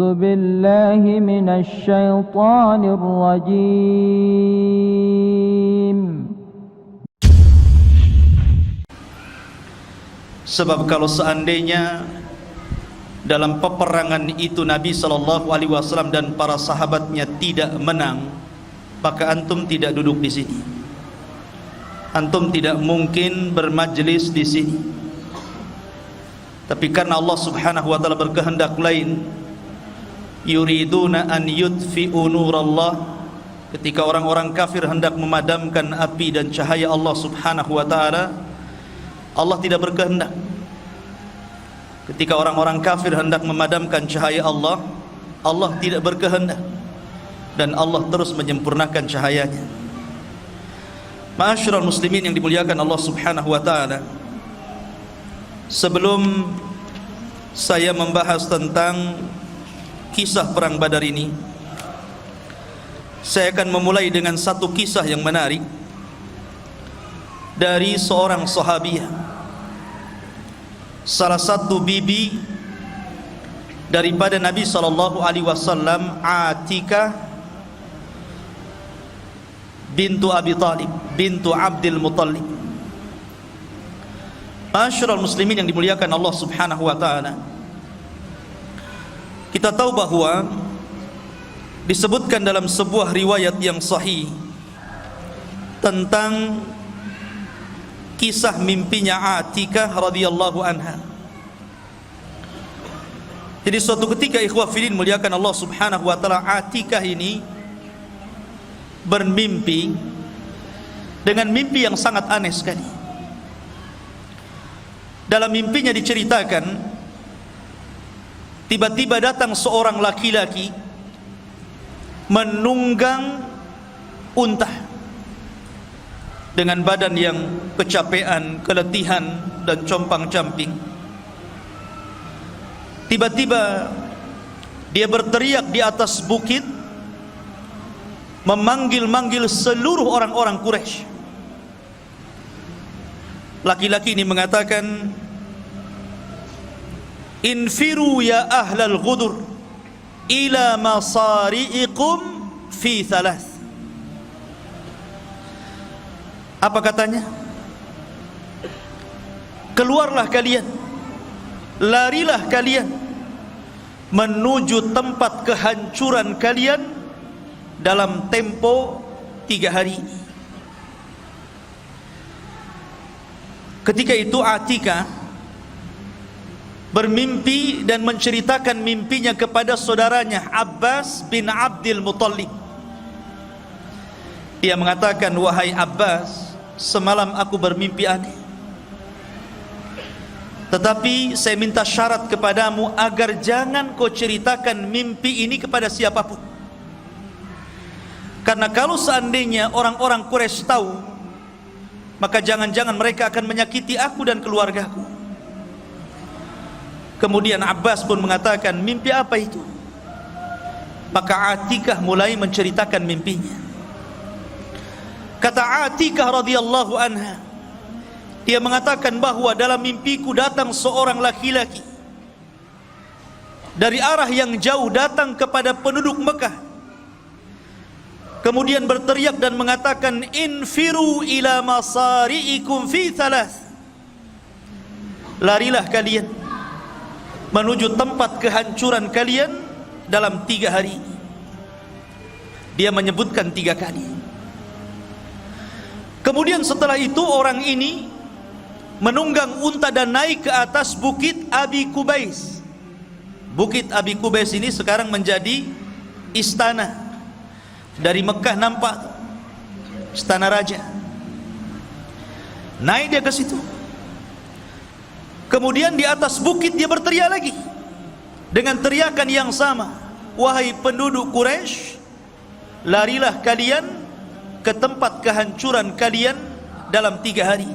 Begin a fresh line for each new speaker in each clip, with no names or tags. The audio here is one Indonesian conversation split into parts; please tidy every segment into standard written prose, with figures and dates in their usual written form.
أعوذ بالله من الشيطان الرجيم.
Sebab kalau seandainya dalam peperangan itu Nabi SAW dan para sahabatnya tidak menang, maka antum tidak duduk di sini. Antum tidak mungkin bermajlis di sini. Tapi karena Allah Subhanahu wa taala berkehendak lain, yuriduna an yudfi'u nurallah, ketika orang-orang kafir hendak memadamkan api dan cahaya Allah Subhanahu wa taala, Allah tidak berkehendak. Ketika orang-orang kafir hendak memadamkan cahaya Allah, Allah tidak berkehendak, dan Allah terus menyempurnakan cahayanya. Ma'asyiral muslimin yang dimuliakan Allah Subhanahu wa taala, sebelum saya membahas tentang kisah perang Badar ini, saya akan memulai dengan satu kisah yang menarik dari seorang sahabiah, salah satu bibi daripada Nabi SAW, Atikah bintu Abi Talib, bintu Abdul Muttalib. Ma'asyiral muslimin yang dimuliakan Allah Subhanahu wa taala, kita tahu bahwa disebutkan dalam sebuah riwayat yang sahih tentang kisah mimpinya Atikah radhiyallahu anha. Jadi suatu ketika, ikhwah fillah muliakan Allah Subhanahu wa taala, Atikah ini bermimpi dengan mimpi yang sangat aneh sekali. Dalam mimpinya diceritakan, tiba-tiba datang seorang laki-laki menunggang unta dengan badan yang kecapean, keletihan dan compang-camping. Tiba-tiba dia berteriak di atas bukit, memanggil-manggil seluruh orang-orang Quraisy. Laki-laki ini mengatakan, "Infiru ya ahlal ghudur ila masari'ikum fi thalath." Apa katanya? Keluarlah kalian, larilah kalian menuju tempat kehancuran kalian dalam tempo 3 hari. Ketika itu Atikah bermimpi dan menceritakan mimpinya kepada saudaranya Abbas bin Abdul Muttalib. Dia mengatakan, "Wahai Abbas, semalam aku bermimpi aneh. Tetapi saya minta syarat kepadamu agar jangan kau ceritakan mimpi ini kepada siapapun. Karena kalau seandainya orang-orang Quraisy tahu, maka jangan-jangan mereka akan menyakiti aku dan keluargaku." Kemudian Abbas pun mengatakan, "Mimpi apa itu?" Maka Atikah mulai menceritakan mimpinya. Kata Atikah radhiyallahu anha, dia mengatakan bahwa dalam mimpiku datang seorang laki-laki dari arah yang jauh, datang kepada penduduk Mekah, kemudian berteriak dan mengatakan, "Infiru ila masari'ikum fi thalath." Larilah kalian menuju tempat kehancuran kalian dalam 3 hari. Dia menyebutkan 3 kali. Kemudian setelah itu orang ini menunggang unta dan naik ke atas bukit Abi Kubais. Bukit Abi Kubais ini sekarang menjadi istana. Dari Mekah nampak istana raja. Naik dia ke situ. Kemudian di atas bukit dia berteriak lagi dengan teriakan yang sama, "Wahai penduduk Quraisy, larilah kalian ke tempat kehancuran kalian dalam 3 hari."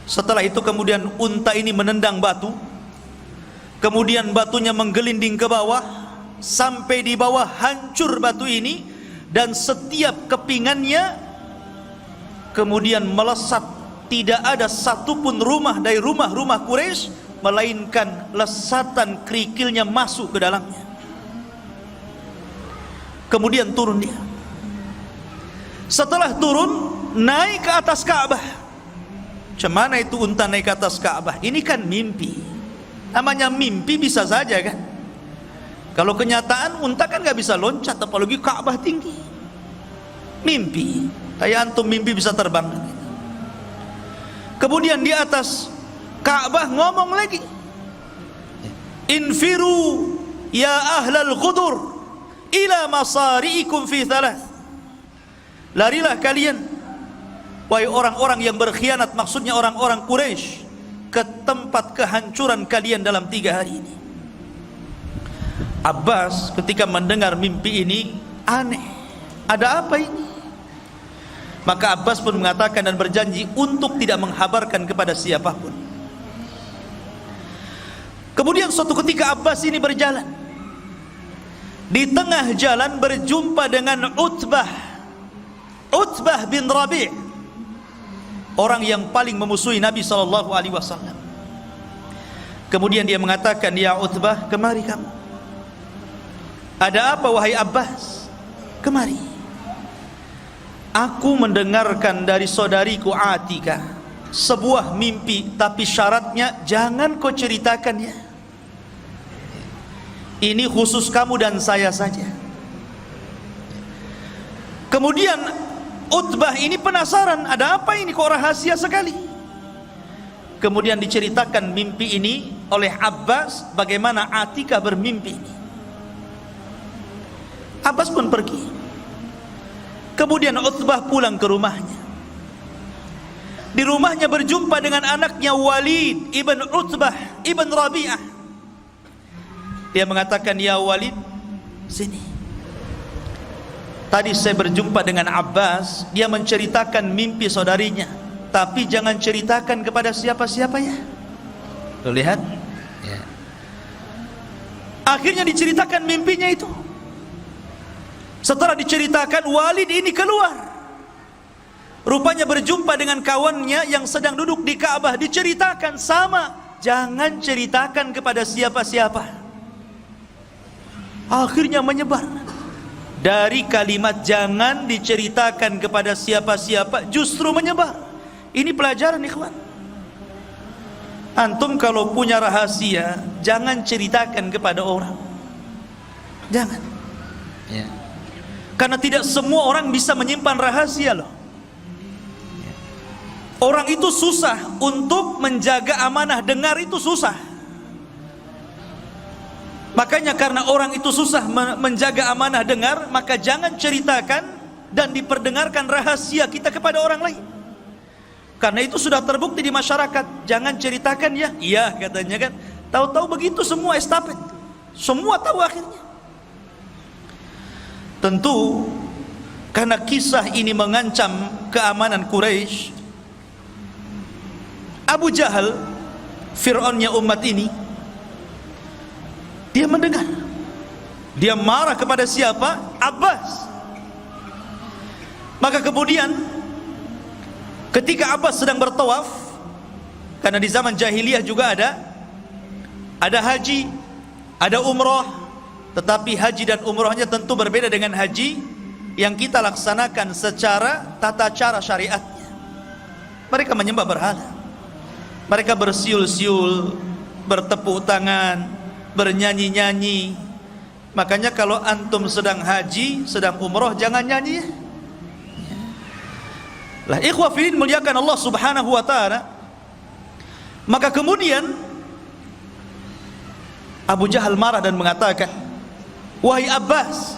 Setelah itu kemudian unta ini menendang batu, kemudian batunya menggelinding ke bawah, sampai di bawah hancur batu ini, dan setiap kepingannya kemudian melesat. Tidak ada satupun rumah dari rumah-rumah Quraisy melainkan lesatan kerikilnya masuk ke dalamnya. Kemudian turun dia. Setelah turun, naik ke atas Ka'bah. Macam mana itu unta naik ke atas Ka'bah? Ini kan mimpi. Namanya mimpi bisa saja kan. Kalau kenyataan unta kan gak bisa loncat, apalagi Ka'bah tinggi. Mimpi. Kayak antum mimpi bisa terbang. Kemudian di atas Ka'bah ngomong lagi, infiru ya ahlal qudur ila masari'ikum fi thalath. Larilah kalian wahai orang-orang yang berkhianat, maksudnya orang-orang Quraisy, ke tempat kehancuran kalian dalam 3 hari ini. Abbas ketika mendengar mimpi ini aneh, ada apa ini? Maka Abbas pun mengatakan dan berjanji untuk tidak menghabarkan kepada siapapun. Kemudian suatu ketika Abbas ini berjalan, di tengah jalan berjumpa dengan Utbah bin Rabi', orang yang paling memusuhi Nabi SAW. Kemudian dia mengatakan, ya Utbah, kemari kamu. Ada apa wahai Abbas? Kemari. Aku mendengarkan dari saudariku Atika sebuah mimpi, tapi syaratnya jangan kau ceritakan ya. Ini khusus kamu dan saya saja. Kemudian Utbah ini penasaran, ada apa ini kok rahasia sekali. Kemudian diceritakan mimpi ini oleh Abbas, bagaimana Atika bermimpi ini. Abbas pun pergi. Kemudian Utbah pulang ke rumahnya. Di rumahnya berjumpa dengan anaknya Walid ibn Utbah ibn Rabi'ah. Dia mengatakan, ya Walid, sini. Tadi saya berjumpa dengan Abbas, dia menceritakan mimpi saudarinya, tapi jangan ceritakan kepada siapa-siapa ya. Tuh lihat ya. Akhirnya diceritakan mimpinya itu. Setelah diceritakan, Walid ini keluar. Rupanya berjumpa dengan kawannya yang sedang duduk di Ka'bah. Diceritakan sama, jangan ceritakan kepada siapa-siapa. Akhirnya menyebar. Dari kalimat jangan diceritakan kepada siapa-siapa justru menyebar. Ini pelajaran ikhwan. Antum kalau punya rahasia jangan ceritakan kepada orang. Jangan ya. Karena tidak semua orang bisa menyimpan rahasia loh. Orang itu susah untuk menjaga amanah dengar, itu susah. Makanya karena orang itu susah menjaga amanah dengar, maka jangan ceritakan dan diperdengarkan rahasia kita kepada orang lain. Karena itu sudah terbukti di masyarakat. Jangan ceritakan ya. Iya katanya kan. Tahu-tahu begitu semua estafet. Semua tahu akhirnya. Tentu karena kisah ini mengancam keamanan Quraisy, Abu Jahal, Fir'aunnya umat ini, dia mendengar. Dia marah kepada siapa? Abbas. Maka kemudian ketika Abbas sedang bertawaf, karena di zaman jahiliyah juga ada haji, ada umrah, tetapi haji dan umrahnya tentu berbeda dengan haji yang kita laksanakan secara tata cara syariatnya. Mereka menyembah berhala, mereka bersiul-siul, bertepuk tangan, bernyanyi-nyanyi. Makanya kalau antum sedang haji, sedang umrah, jangan nyanyi ya. Lah ikhwah fillah muliakan Allah Subhanahu wa taala. Maka kemudian Abu Jahal marah dan mengatakan, wahai Abbas,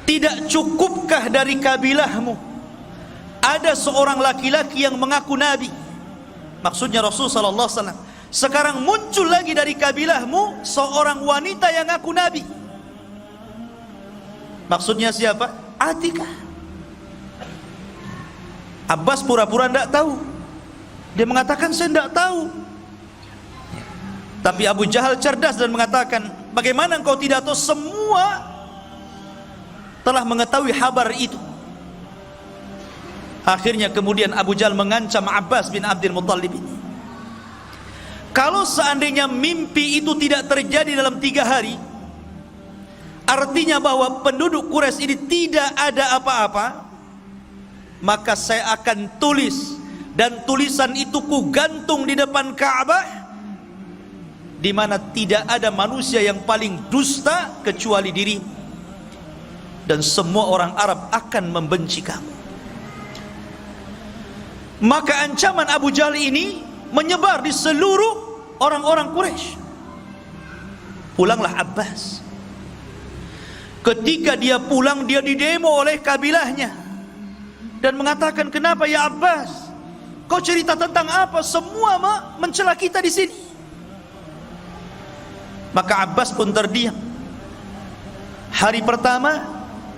tidak cukupkah dari kabilahmu ada seorang laki-laki yang mengaku nabi? Maksudnya Rasul sallallahu alaihi wasallam. Sekarang muncul lagi dari kabilahmu seorang wanita yang ngaku nabi. Maksudnya siapa? Atika. Abbas pura-pura tidak tahu. Dia mengatakan saya tidak tahu. Tapi Abu Jahal cerdas dan mengatakan, bagaimana engkau tidak tahu? Semua telah mengetahui kabar itu. Akhirnya kemudian Abu Jahal mengancam Abbas bin Abdul Muttalib ini. Kalau seandainya mimpi itu tidak terjadi dalam 3 hari, artinya bahwa penduduk Quraisy ini tidak ada apa-apa, maka saya akan tulis, dan tulisan itu ku gantung di depan Ka'bah, di mana tidak ada manusia yang paling dusta kecuali diri, dan semua orang Arab akan membenci kamu. Maka ancaman Abu Jahal ini menyebar di seluruh orang-orang Quraisy. Pulanglah Abbas. Ketika dia pulang, dia didemo oleh kabilahnya dan mengatakan, kenapa ya Abbas? Kau cerita tentang apa? Semua mencela kita di sini. Maka Abbas pun terdiam. Hari pertama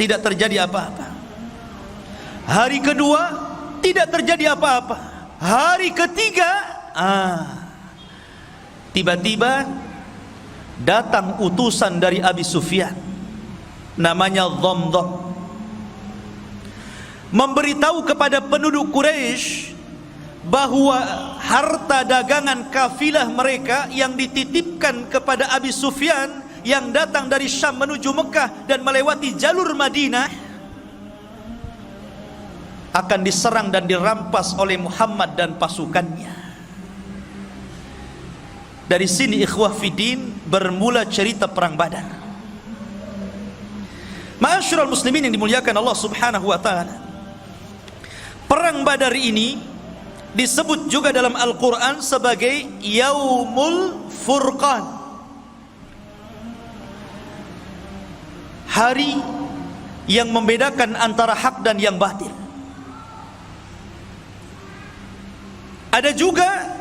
tidak terjadi apa-apa. Hari kedua tidak terjadi apa-apa. Hari ketiga, tiba-tiba datang utusan dari Abi Sufyan, namanya Dhamdam, memberitahu kepada penduduk Quraisy bahwa harta dagangan kafilah mereka yang dititipkan kepada Abi Sufyan yang datang dari Syam menuju Mekah dan melewati jalur Madinah akan diserang dan dirampas oleh Muhammad dan pasukannya. Dari sini ikhwah fiddin bermula cerita perang Badar. Ma'asyiral muslimin yang dimuliakan Allah Subhanahu wa taala. Perang Badar ini disebut juga dalam Al-Qur'an sebagai Yaumul Furqan. Hari yang membedakan antara hak dan yang batil. Ada juga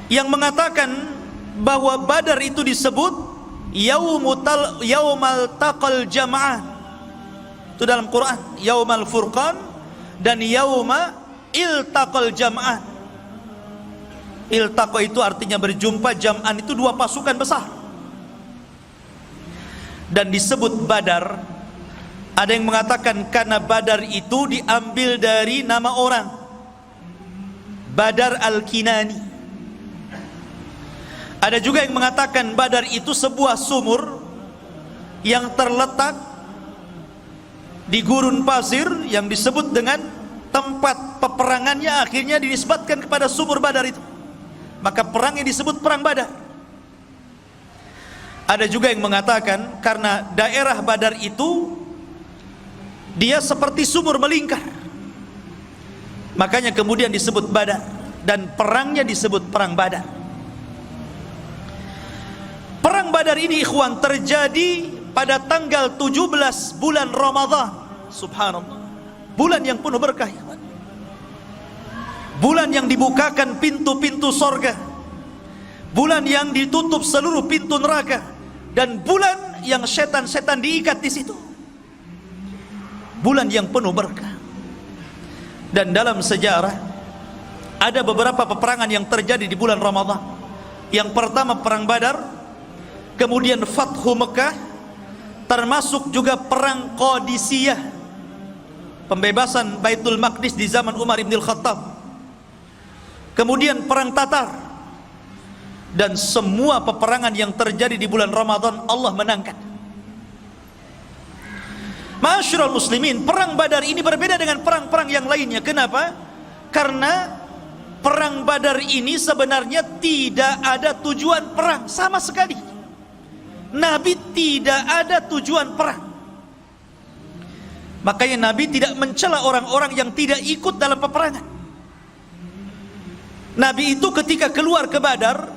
yang mengatakan bahwa Badar itu disebut Yaumal Taqal Jam'ah. Itu dalam Quran, Yaumal Furqan dan Yauma Iltaqal Jam'ah. Iltaqa itu artinya berjumpa, Jam'an itu 2 pasukan besar. Dan disebut Badar, ada yang mengatakan karena Badar itu diambil dari nama orang, Badar Al-Kinani. Ada juga yang mengatakan Badar itu sebuah sumur yang terletak di gurun pasir yang disebut dengan tempat peperangannya, akhirnya dinisbatkan kepada sumur Badar itu. Maka perangnya disebut perang Badar. Ada juga yang mengatakan karena daerah Badar itu dia seperti sumur melingkar, makanya kemudian disebut Badar, dan perangnya disebut perang Badar. Perang Badar ini ikhwan terjadi pada tanggal 17 bulan Ramadan. Subhanallah, bulan yang penuh berkah, ikhwan. Bulan yang dibukakan pintu-pintu sorga, bulan yang ditutup seluruh pintu neraka, dan bulan yang setan-setan diikat di situ. Bulan yang penuh berkah. Dan dalam sejarah ada beberapa peperangan yang terjadi di bulan Ramadan. Yang pertama perang Badar, kemudian Fathu Mekah, termasuk juga perang Qadisiyah, pembebasan Baitul Maqdis di zaman Umar ibn Khattab, kemudian perang Tatar, dan semua peperangan yang terjadi di bulan Ramadan Allah menangkan. Ma'asyiral muslimin, perang Badar ini berbeda dengan perang-perang yang lainnya. Kenapa? Karena perang Badar ini sebenarnya tidak ada tujuan perang sama sekali. Nabi tidak ada tujuan perang. Makanya Nabi tidak mencela orang-orang yang tidak ikut dalam peperangan. Nabi itu ketika keluar ke Badar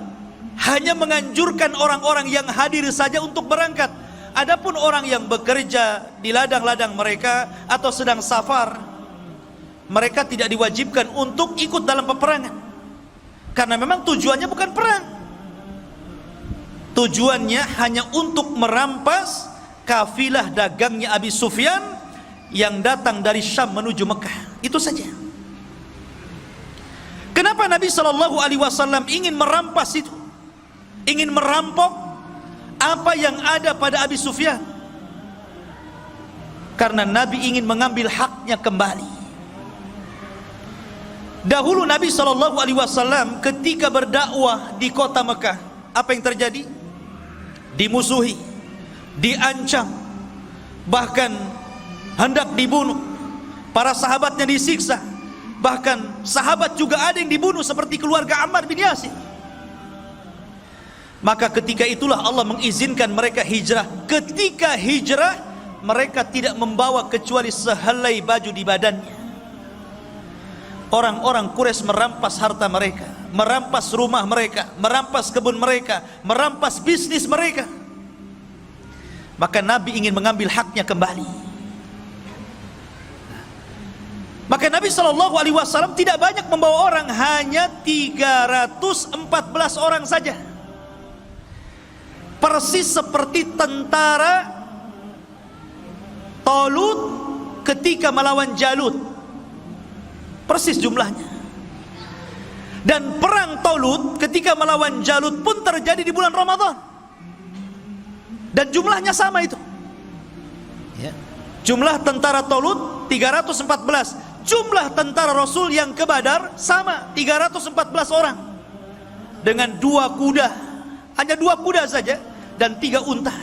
hanya menganjurkan orang-orang yang hadir saja untuk berangkat. Adapun orang yang bekerja di ladang-ladang mereka atau sedang safar, mereka tidak diwajibkan untuk ikut dalam peperangan, karena memang tujuannya bukan perang. Tujuannya hanya untuk merampas kafilah dagangnya Abi Sufyan yang datang dari Syam menuju Mekah. Itu saja. Kenapa Nabi SAW ingin merampas itu? Ingin merampok apa yang ada pada Abi Sufyan? Karena Nabi ingin mengambil haknya kembali. Dahulu Nabi SAW ketika berdakwah di kota Mekah, apa yang terjadi? Dimusuhi, diancam, bahkan hendak dibunuh. Para sahabatnya disiksa, bahkan sahabat juga ada yang dibunuh seperti keluarga Ammar bin Yasir. Maka ketika itulah Allah mengizinkan mereka hijrah. Ketika hijrah, mereka tidak membawa kecuali sehelai baju di badannya. Orang-orang Quraisy merampas harta mereka, merampas rumah mereka, merampas kebun mereka, merampas bisnis mereka. Maka Nabi ingin mengambil haknya kembali. Maka Nabi SAW tidak banyak membawa orang, hanya 314 orang saja. Persis seperti tentara Talut ketika melawan Jalut, persis jumlahnya. Dan perang Talut ketika melawan Jalut pun terjadi di bulan Ramadan, dan jumlahnya sama itu ya. Jumlah tentara Talut 314, jumlah tentara Rasul yang ke Badar sama 314 orang, dengan 2 kuda, hanya 2 kuda saja, dan 3 unta.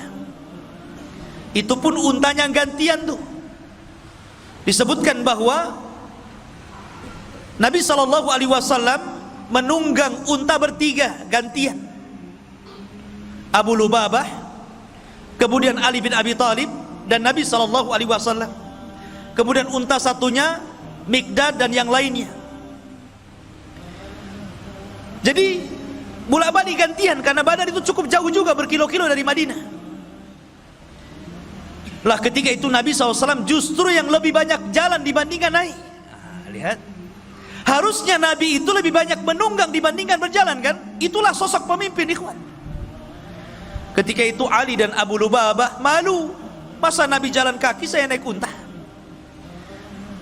Itu pun untanya gantian tuh. Disebutkan bahwa Nabi SAW menunggang unta bertiga gantian. Abu Lubabah, kemudian Ali bin Abi Thalib, dan Nabi SAW. Kemudian unta satunya Mikdad dan yang lainnya. Jadi bolak-balik gantian, karena Badar itu cukup jauh juga, berkilo-kilo dari Madinah. Lah ketika itu Nabi SAW justru yang lebih banyak jalan dibandingkan naik. Lihat, harusnya Nabi itu lebih banyak menunggang dibandingkan berjalan, kan? Itulah sosok pemimpin, ikhwan. Ketika itu Ali dan Abu Lubabah malu, masa Nabi jalan kaki, saya naik unta.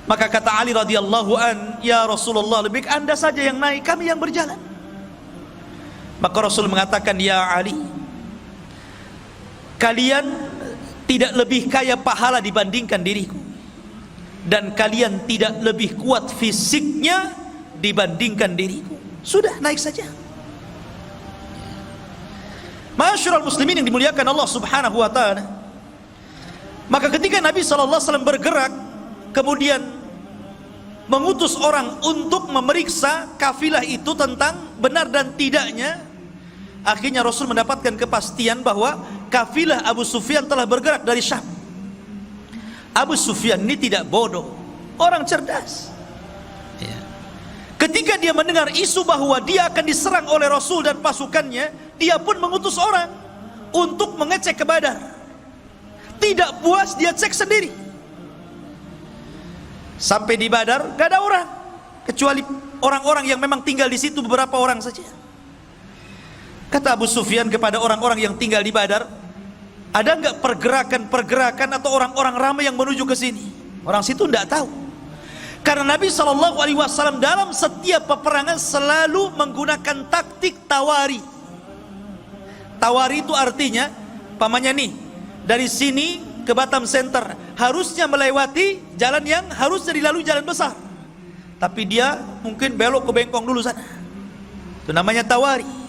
Maka kata Ali radhiyallahu an, ya Rasulullah, lebih baik Anda saja yang naik, kami yang berjalan. Maka Rasul mengatakan, ya Ali, kalian tidak lebih kaya pahala dibandingkan diriku, dan kalian tidak lebih kuat fisiknya dibandingkan diriku. Sudah, naik saja. Ma'asyiral muslimin yang dimuliakan Allah Subhanahu wa ta'ala. Maka ketika Nabi SAW bergerak, kemudian mengutus orang untuk memeriksa kafilah itu tentang benar dan tidaknya, akhirnya Rasul mendapatkan kepastian bahwa kafilah Abu Sufyan telah bergerak dari Syam. Abu Sufyan ini tidak bodoh, orang cerdas. Ketika dia mendengar isu bahwa dia akan diserang oleh Rasul dan pasukannya, dia pun mengutus orang untuk mengecek ke Badar. Tidak puas, dia cek sendiri. Sampai di Badar gak ada orang, kecuali orang-orang yang memang tinggal di situ, beberapa orang saja. Kata Abu Sufyan kepada orang-orang yang tinggal di Badar, ada nggak pergerakan-pergerakan atau orang-orang ramai yang menuju ke sini? Orang situ tidak tahu, karena Nabi SAW dalam setiap peperangan selalu menggunakan taktik tawari. Tawari itu artinya, pamannya nih, dari sini ke Batam Center harusnya melewati jalan yang harusnya dilalui jalan besar, tapi dia mungkin belok ke Bengkong dulu sana. Itu namanya tawari.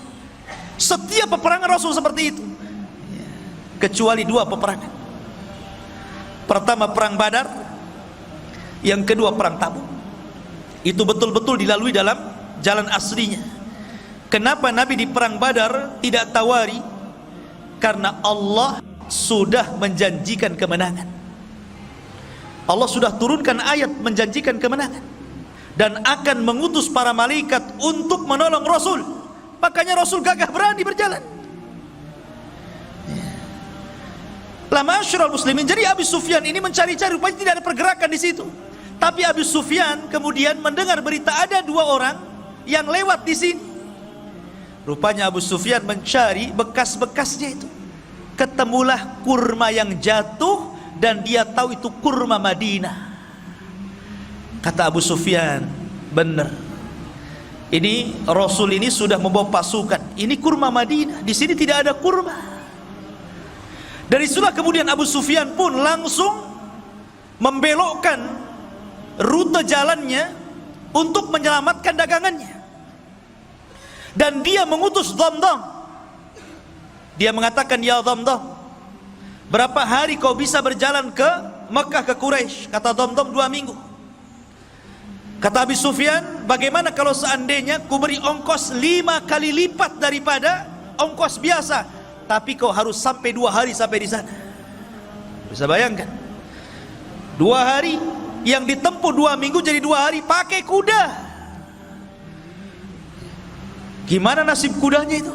Setiap peperangan Rasul seperti itu, kecuali 2 peperangan. Pertama perang Badar, yang kedua perang Tabuk. Itu betul-betul dilalui dalam jalan aslinya. Kenapa Nabi di perang Badar tidak tawari? Karena Allah sudah menjanjikan kemenangan. Allah sudah turunkan ayat menjanjikan kemenangan, dan akan mengutus para malaikat untuk menolong Rasul. Makanya Rasul gagah berani berjalan. Lama syurul muslimin. Jadi Abu Sufyan ini mencari-cari, rupanya tidak ada pergerakan di situ. Tapi Abu Sufyan kemudian mendengar berita ada 2 orang yang lewat di sini. Rupanya Abu Sufyan mencari bekas-bekasnya itu. Ketemulah kurma yang jatuh, dan dia tahu itu kurma Madinah. Kata Abu Sufyan, benar. Ini Rasul ini sudah membawa pasukan. Ini kurma Madinah, di sini tidak ada kurma. Dari situlah kemudian Abu Sufyan pun langsung membelokkan rute jalannya untuk menyelamatkan dagangannya. Dan dia mengutus Dhamdham. Dia mengatakan, ya Dhamdham, berapa hari kau bisa berjalan ke Mekah, ke Quraisy? Kata Dhamdham, 2 minggu. Kata Abi Sufyan, bagaimana kalau seandainya ku beri ongkos 5 kali lipat daripada ongkos biasa, tapi kau harus sampai 2 hari sampai di sana. Bisa bayangkan, 2 hari yang ditempuh 2 minggu jadi 2 hari pakai kuda. Gimana nasib kudanya itu?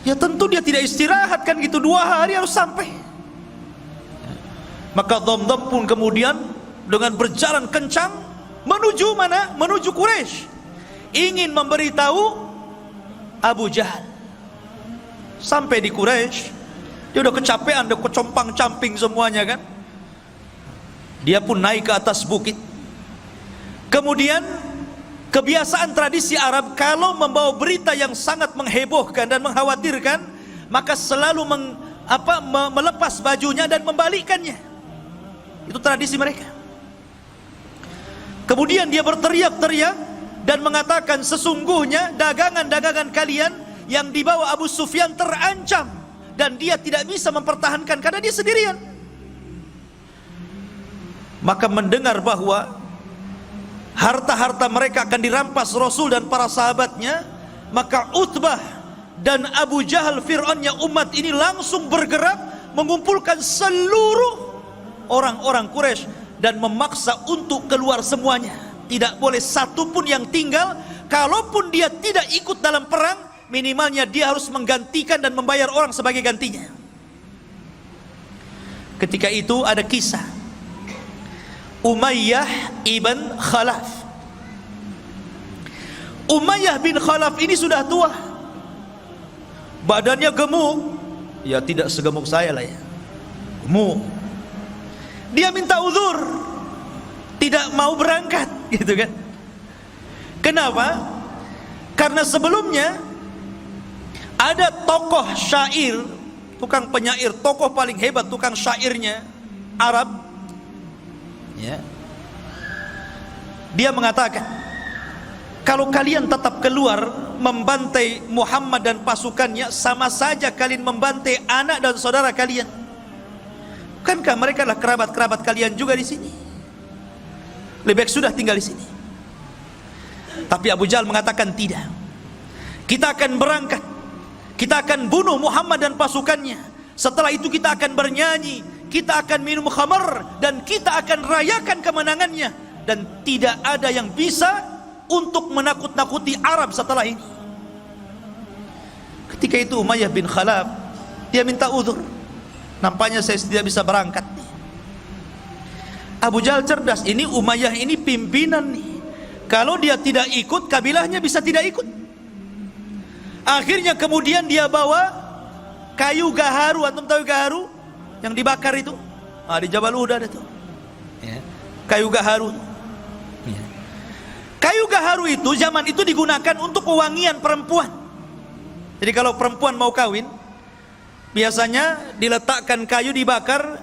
Ya tentu dia tidak istirahat kan gitu, 2 hari harus sampai. Maka Dhamdham pun kemudian dengan berjalan kencang menuju mana? Menuju Quraisy, ingin memberitahu Abu Jahal. Sampai di Quraisy, dia udah kecapean, udah kecompang-camping semuanya kan. Dia pun naik ke atas bukit. Kemudian kebiasaan tradisi Arab, kalau membawa berita yang sangat menghebohkan dan mengkhawatirkan, maka selalu melepas bajunya dan membalikkannya. Itu tradisi mereka. Kemudian dia berteriak-teriak dan mengatakan, sesungguhnya dagangan-dagangan kalian yang dibawa Abu Sufyan terancam, dan dia tidak bisa mempertahankan karena dia sendirian. Maka mendengar bahwa harta-harta mereka akan dirampas Rasul dan para sahabatnya, maka Utbah dan Abu Jahal, Fir'aunnya umat ini, langsung bergerak mengumpulkan seluruh orang-orang Quraisy dan memaksa untuk keluar semuanya. Tidak boleh satu pun yang tinggal. Kalaupun dia tidak ikut dalam perang, minimalnya dia harus menggantikan dan membayar orang sebagai gantinya. Ketika itu ada kisah Umayyah ibn Khalaf. Umayyah bin Khalaf ini sudah tua, badannya gemuk. Ya tidak segemuk saya lah ya, gemuk. Dia minta uzur, tidak mau berangkat gitu kan. Kenapa? Karena sebelumnya ada tokoh syair, tukang penyair, tokoh paling hebat, tukang syairnya Arab ya. Dia mengatakan, kalau kalian tetap keluar membantai Muhammad dan pasukannya, sama saja kalian membantai anak dan saudara kalian. Bukankah mereka adalah kerabat-kerabat kalian juga di sini? Lebih baik sudah tinggal di sini. Tapi Abu Jahal mengatakan tidak. Kita akan berangkat, kita akan bunuh Muhammad dan pasukannya. Setelah itu kita akan bernyanyi, kita akan minum khamar, dan kita akan rayakan kemenangannya. Dan tidak ada yang bisa untuk menakut-nakuti Arab setelah ini. Ketika itu Umayyah bin Khalaf, dia minta uzur. Nampaknya saya tidak bisa berangkat nih. Abu Jahal cerdas, ini Umayyah ini pimpinan nih. Kalau dia tidak ikut, kabilahnya bisa tidak ikut. Akhirnya kemudian dia bawa kayu gaharu. Antum tahu gaharu? Yang dibakar itu, di Jabal Uhud ada tuh ya. Kayu gaharu ya. Kayu gaharu itu zaman itu digunakan untuk pewangian perempuan. Jadi kalau perempuan mau kawin, biasanya diletakkan kayu dibakar,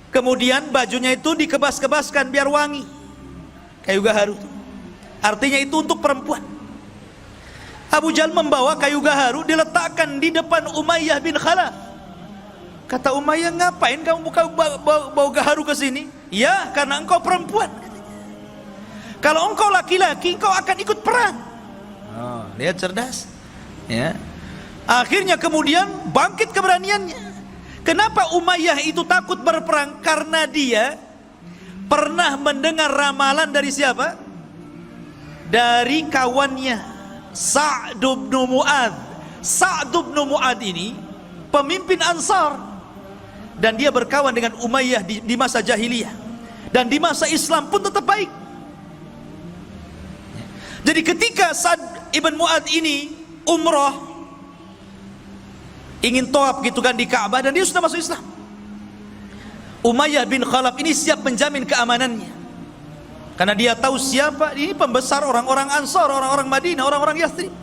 kemudian bajunya itu dikebas-kebaskan biar wangi. Kayu gaharu, artinya itu untuk perempuan. Abu Jahal membawa kayu gaharu, diletakkan di depan Umayyah bin Khalaf. Kata Umayyah, ngapain kamu bawa gaharu ke sini? Ya, karena engkau perempuan. Kalau engkau laki-laki, engkau akan ikut perang. Oh, lihat cerdas ya. Akhirnya kemudian bangkit keberaniannya. Kenapa Umayyah itu takut berperang? Karena dia pernah mendengar ramalan dari siapa? Dari kawannya Sa'd bin Mu'adz. Sa'd bin Mu'adz ini pemimpin Ansar, dan dia berkawan dengan Umayyah di masa jahiliyah, dan di masa Islam pun tetap baik. Jadi ketika Sa'd ibn Mu'adz ini umrah, ingin tawaf gitu kan di Ka'bah, dan dia sudah masuk Islam, Umayyah bin Khalaf ini siap menjamin keamanannya, karena dia tahu siapa ini pembesar orang-orang Ansar, orang-orang Madinah, orang-orang Yathrib.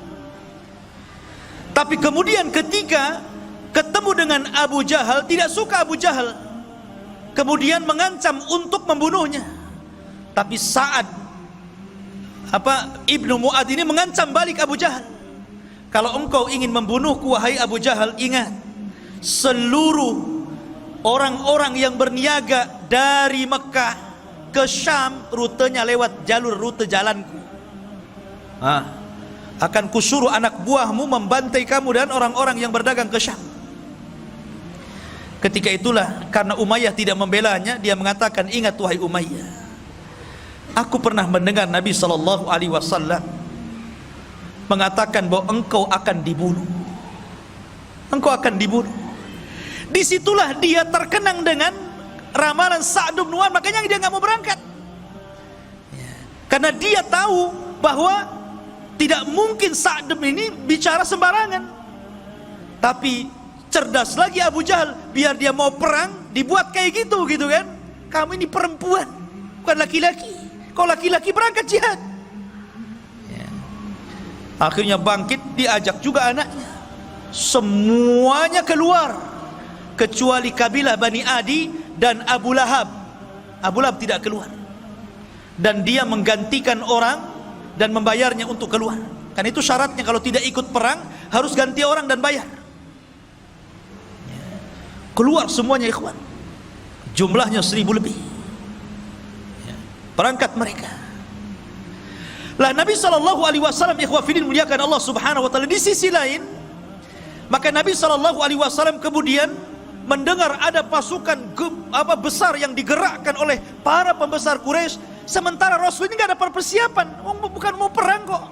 Tapi kemudian ketika ketemu dengan Abu Jahal, tidak suka Abu Jahal, kemudian mengancam untuk membunuhnya. Tapi Sa'ad Ibnu Mu'ad ini mengancam balik Abu Jahal, kalau engkau ingin membunuhku wahai Abu Jahal, ingat seluruh orang-orang yang berniaga dari Mekah ke Syam rutenya lewat jalur rute jalanku. Akan kusuruh anak buahmu membantai kamu dan orang-orang yang berdagang ke Syam. Ketika itulah karena Umayyah tidak membelanya, dia mengatakan, ingat wahai Umayyah, aku pernah mendengar Nabi SAW mengatakan bahwa engkau akan dibunuh. Engkau akan dibunuh. Disitulah dia terkenang dengan ramalan Sa'd bin Mu'adz, makanya dia nggak mau berangkat. Karena dia tahu bahwa tidak mungkin Sa'd ini bicara sembarangan. Tapi cerdas lagi Abu Jahal, biar dia mau perang dibuat kayak gitu kan. Kamu ini perempuan, bukan laki-laki. Kau laki-laki berangkat jihad. Akhirnya bangkit, diajak juga anaknya. Semuanya keluar kecuali kabilah Bani Adi dan Abu Lahab. Abu Lahab tidak keluar, dan dia menggantikan orang dan membayarnya untuk keluar. Kan itu syaratnya, kalau tidak ikut perang harus ganti orang dan bayar. Keluar semuanya ikhwan, jumlahnya 1000 lebih. Berangkat mereka. Lah Nabi SAW ikhwafidin muliakan Allah subhanahu wa ta'ala, di sisi lain maka Nabi SAW kemudian mendengar ada pasukan besar yang digerakkan oleh para pembesar Quraisy, sementara Rasul ini gak ada persiapan, bukan mau perang kok.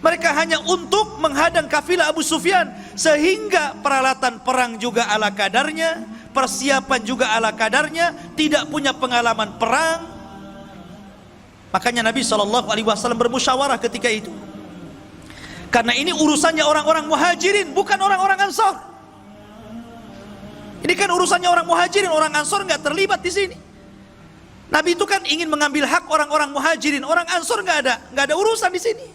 Mereka hanya untuk menghadang kafilah Abu Sufyan, sehingga peralatan perang juga ala kadarnya, persiapan juga ala kadarnya, tidak punya pengalaman perang. Makanya Nabi SAW bermusyawarah ketika itu, karena ini urusannya orang-orang muhajirin, bukan orang-orang ansor. Ini kan urusannya orang muhajirin, orang ansor nggak terlibat di sini. Nabi itu kan ingin mengambil hak orang-orang muhajirin, orang ansor nggak ada urusan di sini.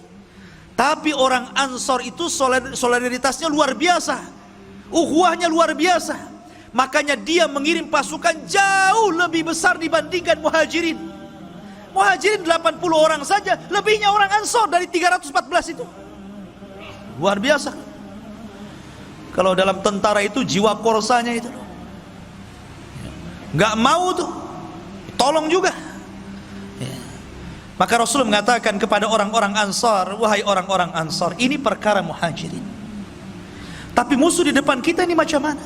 Tapi orang ansor itu solidaritasnya luar biasa, ukhuwahnya luar biasa. Makanya dia mengirim pasukan jauh lebih besar dibandingkan muhajirin. Muhajirin 80 orang saja, lebihnya orang ansor dari 314 itu. Luar biasa. Kalau dalam tentara itu jiwa korsanya itu nggak mau tuh tolong juga. Maka Rasul mengatakan kepada orang-orang ansar, wahai orang-orang ansar, ini perkara muhajirin, tapi musuh di depan kita ini macam mana?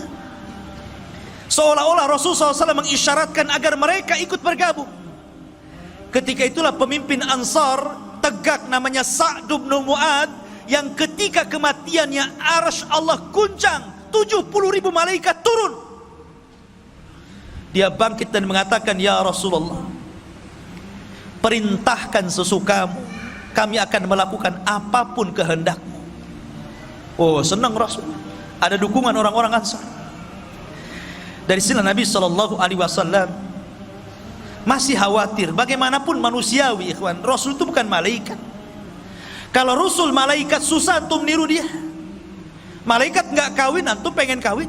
Seolah-olah Rasul SAW mengisyaratkan agar mereka ikut bergabung. Ketika itulah pemimpin ansar tegak, namanya Sa'd bin Mu'adz, yang ketika kematiannya arsy Allah guncang, 70.000 malaikat turun. Dia bangkit dan mengatakan, ya Rasulullah, perintahkan sesukamu, kami akan melakukan apapun kehendakmu. Oh, senang Rasul, ada dukungan orang-orang ansar. Dari sini Nabi SAW masih khawatir. Bagaimanapun manusiawi ikhwan, Rasul itu bukan malaikat. Kalau Rasul malaikat susah antum niru dia. Malaikat nggak kawin, antum pengen kawin.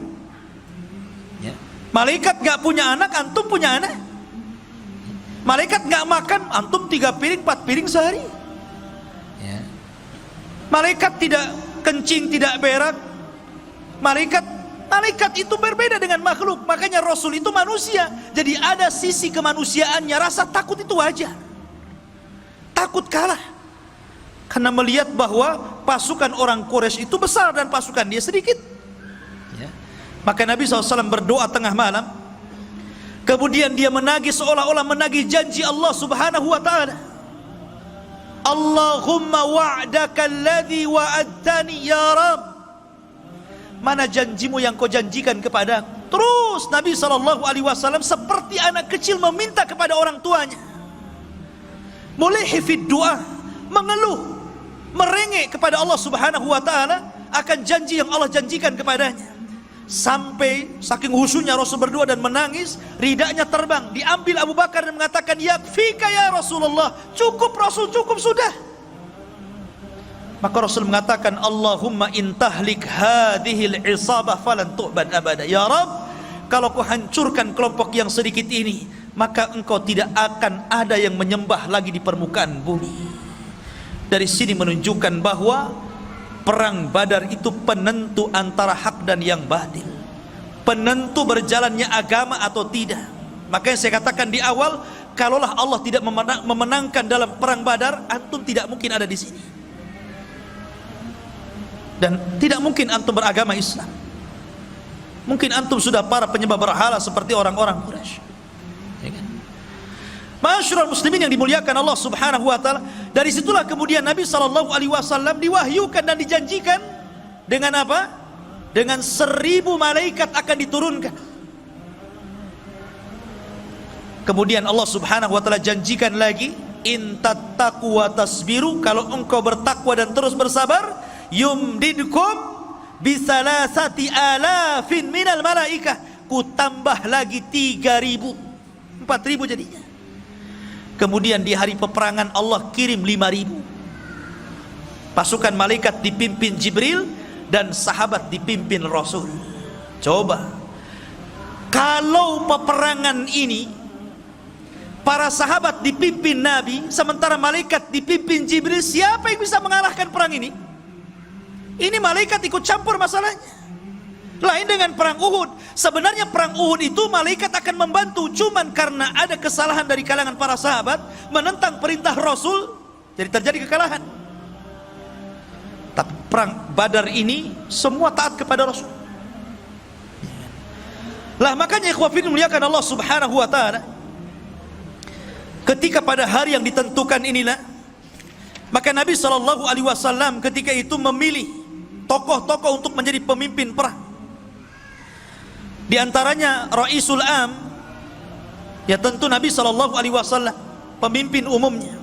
Malaikat nggak punya anak, antum punya anak. Malaikat nggak makan, antum 3 piring 4 piring sehari. Malaikat tidak kencing, tidak berak. Malaikat itu berbeda dengan makhluk. Makanya Rasul itu manusia, jadi ada sisi kemanusiaannya. Rasa takut itu wajar. Takut kalah karena melihat bahwa pasukan orang Quraisy itu besar dan pasukan dia sedikit. Maka Nabi SAW berdoa tengah malam, kemudian dia menagih, seolah-olah menagih janji Allah Subhanahu wa ta'ala. Allahumma wa'daka alladhi wa'adtani ya Rabb, mana janjimu yang kau janjikan kepada. Terus Nabi SAW seperti anak kecil meminta kepada orang tuanya, mulai hifid doa, mengeluh, merengek kepada Allah Subhanahu wa ta'ala akan janji yang Allah janjikan kepadanya. Sampai saking khusyuknya Rasul berdoa dan menangis, ridanya terbang, diambil Abu Bakar dan mengatakan, yakfika ya Rasulullah, cukup Rasul, cukup sudah. Maka Rasul mengatakan, Allahumma intahlik hadhil isabah falan tu'bad abada. Ya Rabb, kalau kau hancurkan kelompok yang sedikit ini, maka engkau tidak akan ada yang menyembah lagi di permukaan bumi. Dari sini menunjukkan bahwa perang Badar itu penentu antara hak dan yang batil, penentu berjalannya agama atau tidak. Makanya saya katakan di awal, kalaulah Allah tidak memenangkan dalam perang Badar, antum tidak mungkin ada di sini, dan tidak mungkin antum beragama Islam. Mungkin antum sudah para penyembah berhala seperti orang-orang Quraisy. Ya kan? Ma'asyiral muslimin yang dimuliakan Allah Subhanahu wa taala, dari situlah kemudian Nabi sallallahu alaihi wasallam diwahyukan dan dijanjikan dengan apa? Dengan 1000 malaikat akan diturunkan. Kemudian Allah Subhanahu wa taala janjikan lagi, in tattaqu wa tasbiru, kalau engkau bertakwa dan terus bersabar, yumdidkum bisalasati alafin minal malaikah, ku tambah lagi 3000, 4000 jadinya. Kemudian di hari peperangan Allah kirim 5000 pasukan malaikat dipimpin Jibril dan sahabat dipimpin Rasul. Coba kalau peperangan ini para sahabat dipimpin Nabi sementara malaikat dipimpin Jibril, siapa yang bisa mengalahkan perang ini? Ini malaikat ikut campur masalahnya. Lain dengan perang Uhud. Sebenarnya perang Uhud itu malaikat akan membantu, cuman karena ada kesalahan dari kalangan para sahabat menentang perintah Rasul, jadi terjadi kekalahan. Tapi perang Badar ini semua taat kepada Rasul. Lah makanya ikhwah fillah muliakan Allah Subhanahu wa taala, ketika pada hari yang ditentukan inilah, maka Nabi sallallahu alaihi wasallam ketika itu memilih tokoh-tokoh untuk menjadi pemimpin perang. Di antaranya Raisul Am, ya tentu Nabi sallallahu alaihi wasallam, pemimpin umumnya.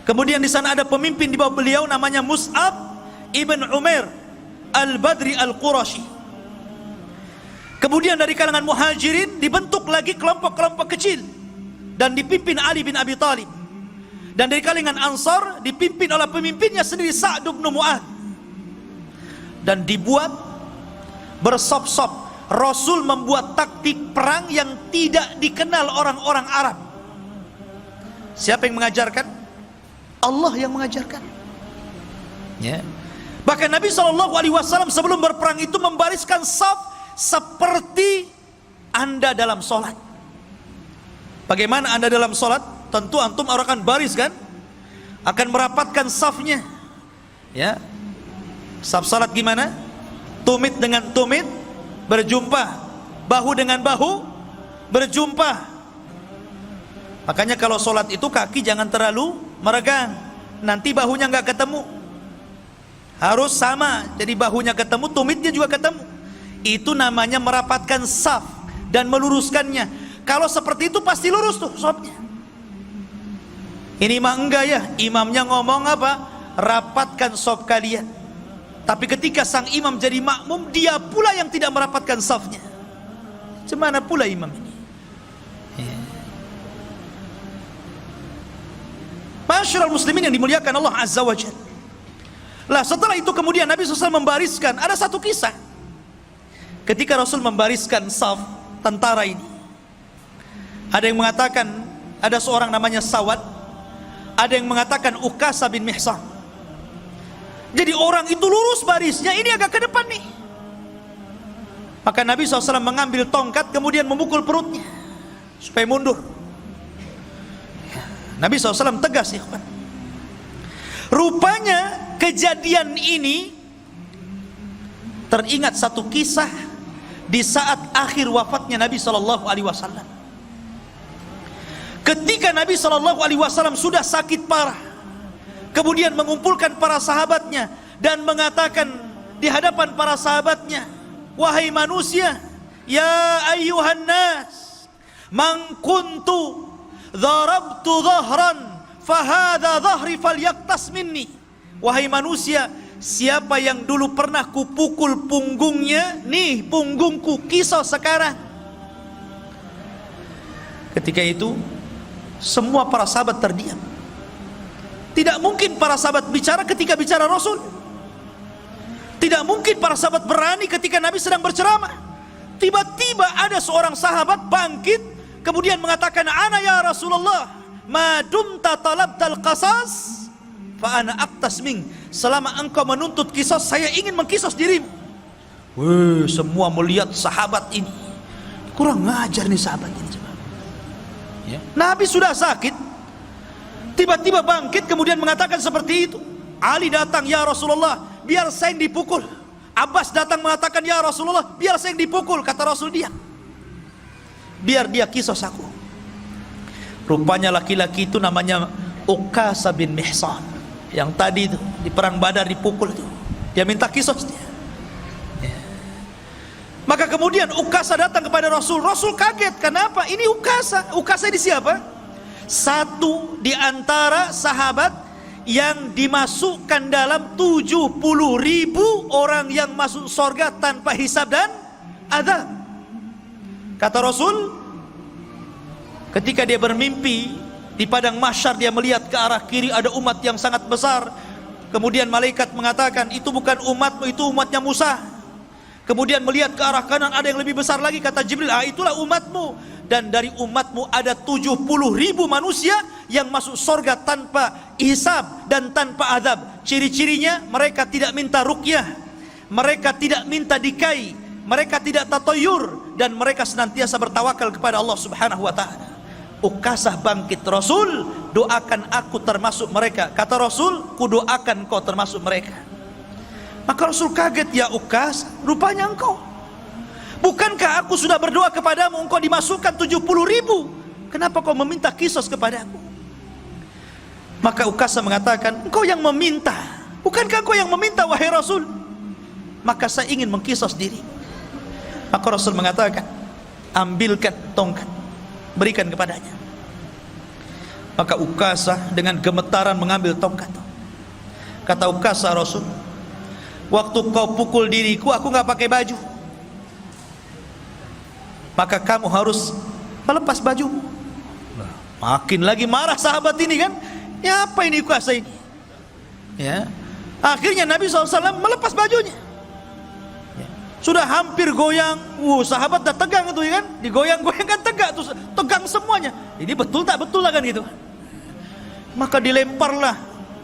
Kemudian di sana ada pemimpin di bawah beliau namanya Mus'ab ibn Umair Al-Badri Al-Qurashi. Kemudian dari kalangan Muhajirin dibentuk lagi kelompok-kelompok kecil dan dipimpin Ali bin Abi Thalib. Dan dari kalangan Ansar dipimpin oleh pemimpinnya sendiri Sa'd bin Mu'adz. Dan dibuat bersop-sop. Rasul membuat taktik perang yang tidak dikenal orang-orang Arab. Siapa yang mengajarkan? Allah yang mengajarkan. Ya. Bahkan Nabi SAW sebelum berperang itu membariskan saf seperti Anda dalam sholat. Bagaimana Anda dalam sholat? Tentu antum akan baris kan? Akan merapatkan safnya. Ya. Saf salat gimana? Tumit dengan tumit berjumpa, bahu dengan bahu berjumpa. Makanya kalau sholat itu kaki jangan terlalu meregang, nanti bahunya nggak ketemu. Harus sama, jadi bahunya ketemu, tumitnya juga ketemu. Itu namanya merapatkan saf dan meluruskannya. Kalau seperti itu pasti lurus tuh safnya. Ini mah enggak ya, imamnya ngomong apa? Rapatkan saf kalian. Tapi ketika sang imam jadi makmum, dia pula yang tidak merapatkan safnya. Cemana pula imam ini? Ma'asyiral muslimin yang dimuliakan Allah Azza wa Jalla. Lah setelah itu kemudian Nabi SAW membariskan. Ada satu kisah ketika Rasul membariskan saf tentara ini. Ada yang mengatakan ada seorang namanya Sawad, ada yang mengatakan Ukasa bin Mihsan. Jadi orang itu lurus barisnya, ini agak ke depan nih. Maka Nabi SAW mengambil tongkat kemudian memukul perutnya supaya mundur. Nabi SAW tegas, ikhwan. Rupanya kejadian ini teringat satu kisah di saat akhir wafatnya Nabi SAW. Ketika Nabi SAW sudah sakit parah, kemudian mengumpulkan para sahabatnya dan mengatakan di hadapan para sahabatnya, wahai manusia, ya ayyuhan nas, man kuntu dharabtu dhahran fahadha dhahri falyaktas minni. Wahai manusia, siapa yang dulu pernah kupukul punggungnya, nih punggungku, kisah sekarang. Ketika itu semua para sahabat terdiam. Tidak mungkin para sahabat bicara ketika bicara Rasul. Tidak mungkin para sahabat berani ketika Nabi sedang berceramah. Tiba-tiba ada seorang sahabat bangkit, kemudian mengatakan, "Ana ya Rasulullah, ma dumta talabtal qasas fa ana aqtas ming." Selama engkau menuntut kisos, saya ingin mengkisos dirimu. Wih, semua melihat sahabat ini. Kurang ngajar nih sahabat ini. Ya. Nabi sudah sakit, tiba-tiba bangkit kemudian mengatakan seperti itu. Ali datang, "Ya Rasulullah, biar saya yang dipukul." Abbas datang mengatakan, "Ya Rasulullah, biar saya yang dipukul." Kata Rasul, "Diam, biar dia kisos aku." Rupanya laki-laki itu namanya Uqasah bin Mihsan, yang tadi itu di perang Badar dipukul itu. Dia minta kisos dia. Ya. Maka kemudian Uqasah datang kepada Rasul. Rasul kaget, kenapa? Ini Uqasah. Uqasah ini siapa? Satu di antara sahabat yang dimasukkan dalam 70.000 orang yang masuk surga tanpa hisab dan azab. Kata Rasul, ketika dia bermimpi di padang mahsyar, dia melihat ke arah kiri ada umat yang sangat besar. Kemudian malaikat mengatakan, "Itu bukan umatmu, itu umatnya Musa." Kemudian melihat ke arah kanan, ada yang lebih besar lagi. Kata Jibril, "Ah, itulah umatmu." Dan dari umatmu ada 70.000 manusia yang masuk surga tanpa hisab dan tanpa azab. Ciri-cirinya, mereka tidak minta ruqyah, mereka tidak minta dikai, mereka tidak tatoyur, dan mereka senantiasa bertawakal kepada Allah Subhanahu wa ta'ala. Uqasah bangkit, "Rasul, doakan aku termasuk mereka." Kata Rasul, "Ku doakan kau termasuk mereka." Maka Rasul kaget, "Ya Uqasah, rupanya engkau. Bukankah aku sudah berdoa kepadamu, engkau dimasukkan 70.000? Kenapa kau meminta kisos kepadaku?" Maka Uqasah mengatakan, "Engkau yang meminta. Bukankah engkau yang meminta, wahai Rasul? Maka saya ingin mengkisos diri." Maka Rasul mengatakan, "Ambilkan tongkat, berikan kepadanya." Maka Uqasah dengan gemetaran mengambil tongkat. Kata Uqasah, "Rasul, waktu kau pukul diriku, aku nggak pakai baju. Maka kamu harus melepas bajumu." Makin lagi marah sahabat ini kan. Ya, apa ini Uqasah ini? Ya. Akhirnya Nabi SAW melepas bajunya. Ya. Sudah hampir goyang. Sahabat dah tegang itu ya kan. Digoyang-goyang kan tegak tuh, tegang semuanya. Ini betul tak betul lah kan gitu. Maka dilemparlah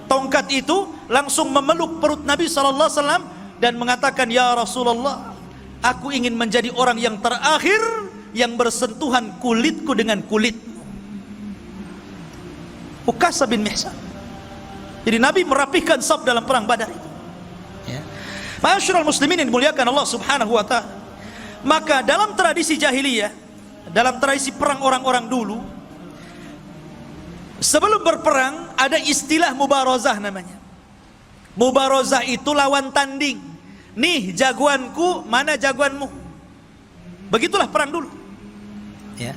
tongkat itu, langsung memeluk perut Nabi SAW dan mengatakan, "Ya Rasulullah, aku ingin menjadi orang yang terakhir yang bersentuhan kulitku dengan kulit." Uqasah bin Mihsan. Jadi Nabi merapihkan saf dalam perang Badar itu. Ya. Ma'asyiral muslimin yang dimuliakan Allah Subhanahu wa ta'ala. Maka dalam tradisi jahiliyah, dalam tradisi perang orang-orang dulu, sebelum berperang ada istilah mubarazah namanya. Mubarazah itu lawan tanding. Nih jagoanku, mana jagoanmu. Begitulah perang dulu. Ya.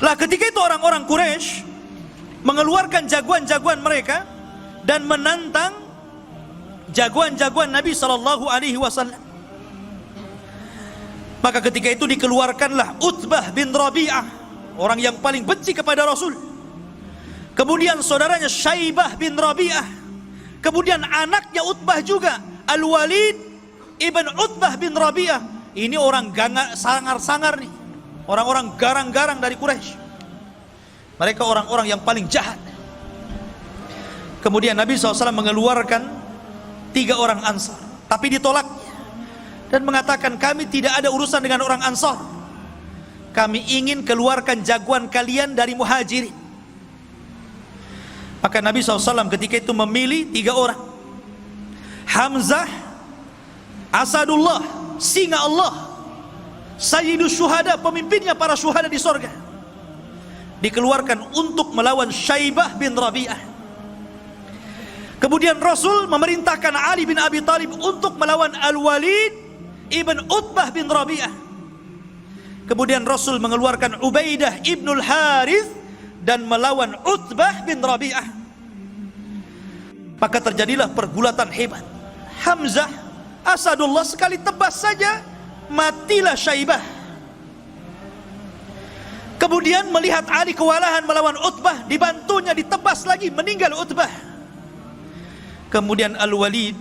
Lah ketika itu orang-orang Quraisy mengeluarkan jagoan-jagoan mereka dan menantang jagoan-jagoan Nabi SAW. Maka ketika itu dikeluarkanlah Utbah bin Rabi'ah, orang yang paling benci kepada Rasul. Kemudian saudaranya Syaibah bin Rabi'ah. Kemudian anaknya Utbah juga, Al-Walid ibn Utbah bin Rabi'ah. Ini orang sangar-sangar nih, orang-orang garang-garang dari Quraisy. Mereka orang-orang yang paling jahat. Kemudian Nabi SAW mengeluarkan 3 orang Ansar, tapi ditolaknya dan mengatakan, "Kami tidak ada urusan dengan orang Ansar. Kami ingin keluarkan jagoan kalian dari Muhajirin." Maka Nabi SAW ketika itu memilih 3 orang. Hamzah, Asadullah, singa Allah, Sayyidus Syuhada, pemimpinnya para syuhada di surga, dikeluarkan untuk melawan Syaibah bin Rabi'ah. Kemudian Rasul memerintahkan Ali bin Abi Thalib untuk melawan Al-Walid ibn Utbah bin Rabi'ah. Kemudian Rasul mengeluarkan Ubaidah ibnul Harith dan melawan Utbah bin Rabi'ah. Maka terjadilah pergulatan hebat. Hamzah, Asadullah, sekali tebas saja matilah Syaibah. Kemudian melihat Ali kewalahan melawan Utbah, dibantunya, ditebas lagi, meninggal Utbah. Kemudian Al-Walid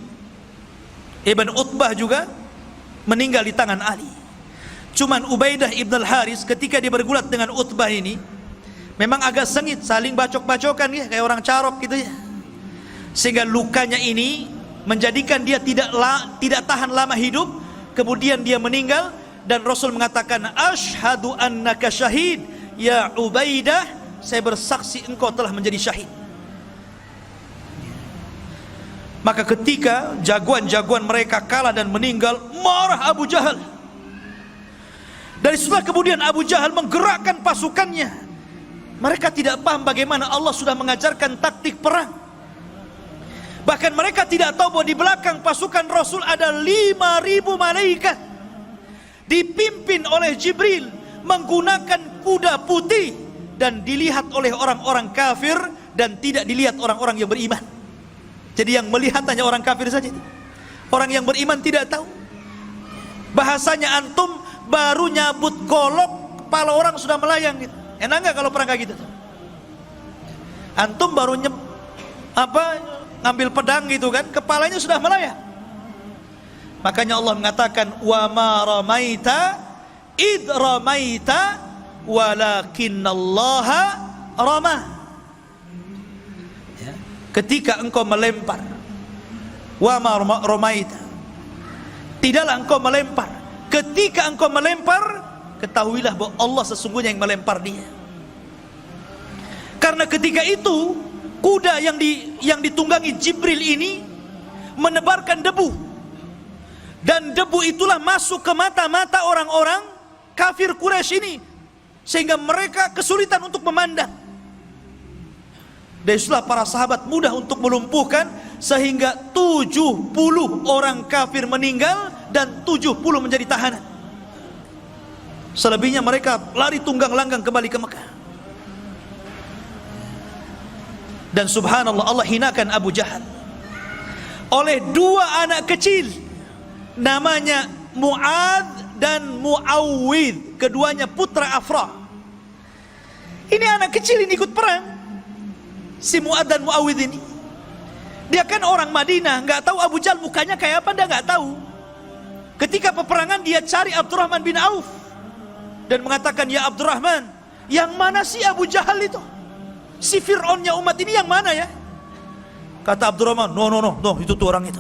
ibn Utbah juga meninggal di tangan Ali. Cuman Ubaidah ibn al-Haris ketika dia bergulat dengan Utbah ini memang agak sengit, saling bacok-bacokan ya, kayak orang carok gitu ya. Sehingga lukanya ini menjadikan dia tidak tahan lama hidup, kemudian dia meninggal. Dan Rasul mengatakan, asyhadu annaka syahid ya Ubaidah, saya bersaksi engkau telah menjadi syahid. Maka ketika jagoan-jagoan mereka kalah dan meninggal, marah Abu Jahal. Dari setelah kemudian Abu Jahal menggerakkan pasukannya. Mereka tidak paham bagaimana Allah sudah mengajarkan taktik perang. Bahkan mereka tidak tahu bahwa di belakang pasukan Rasul ada 5.000 malaikat, dipimpin oleh Jibril, menggunakan kuda putih, dan dilihat oleh orang-orang kafir dan tidak dilihat orang-orang yang beriman. Jadi yang melihat hanya orang kafir saja. Orang yang beriman tidak tahu. Bahasanya antum baru nyabut golok, kepala orang sudah melayang gitu. Enak nggak kalau perang kayak gitu? Antum baru ngambil pedang gitu kan, kepalanya sudah melayang. Makanya Allah mengatakan, wa ma ramaita id ramaita walakinnallaha rama. Ya. Ketika engkau melempar, wa ma ramaita, tidaklah engkau melempar. Ketika engkau melempar, ketahuilah bahwa Allah sesungguhnya yang melempar dia. Karena ketika itu kuda yang ditunggangi Jibril ini menebarkan debu, dan debu itulah masuk ke mata-mata orang-orang kafir Quraisy ini, sehingga mereka kesulitan untuk memandang. Dan itulah para sahabat mudah untuk melumpuhkan, sehingga 70 orang kafir meninggal dan 70 menjadi tahanan. Selebihnya mereka lari tunggang langgang kembali ke Mekah. Dan subhanallah, Allah hinakan Abu Jahal oleh 2 anak kecil, namanya Mu'adz dan Mu'awwidh, keduanya putra Afra. Ini anak kecil ini ikut perang, si Mu'adz dan Mu'awwidh ini. Dia kan orang Madinah, nggak tahu Abu Jahal mukanya kayak apa, dia nggak tahu. Ketika peperangan dia cari Abdurrahman bin Auf dan mengatakan, ya Abdurrahman, yang mana sih Abu Jahal itu? Si Fir'aunnya umat ini yang mana ya? Kata Abdurrahman, no, itu tuh orang itu.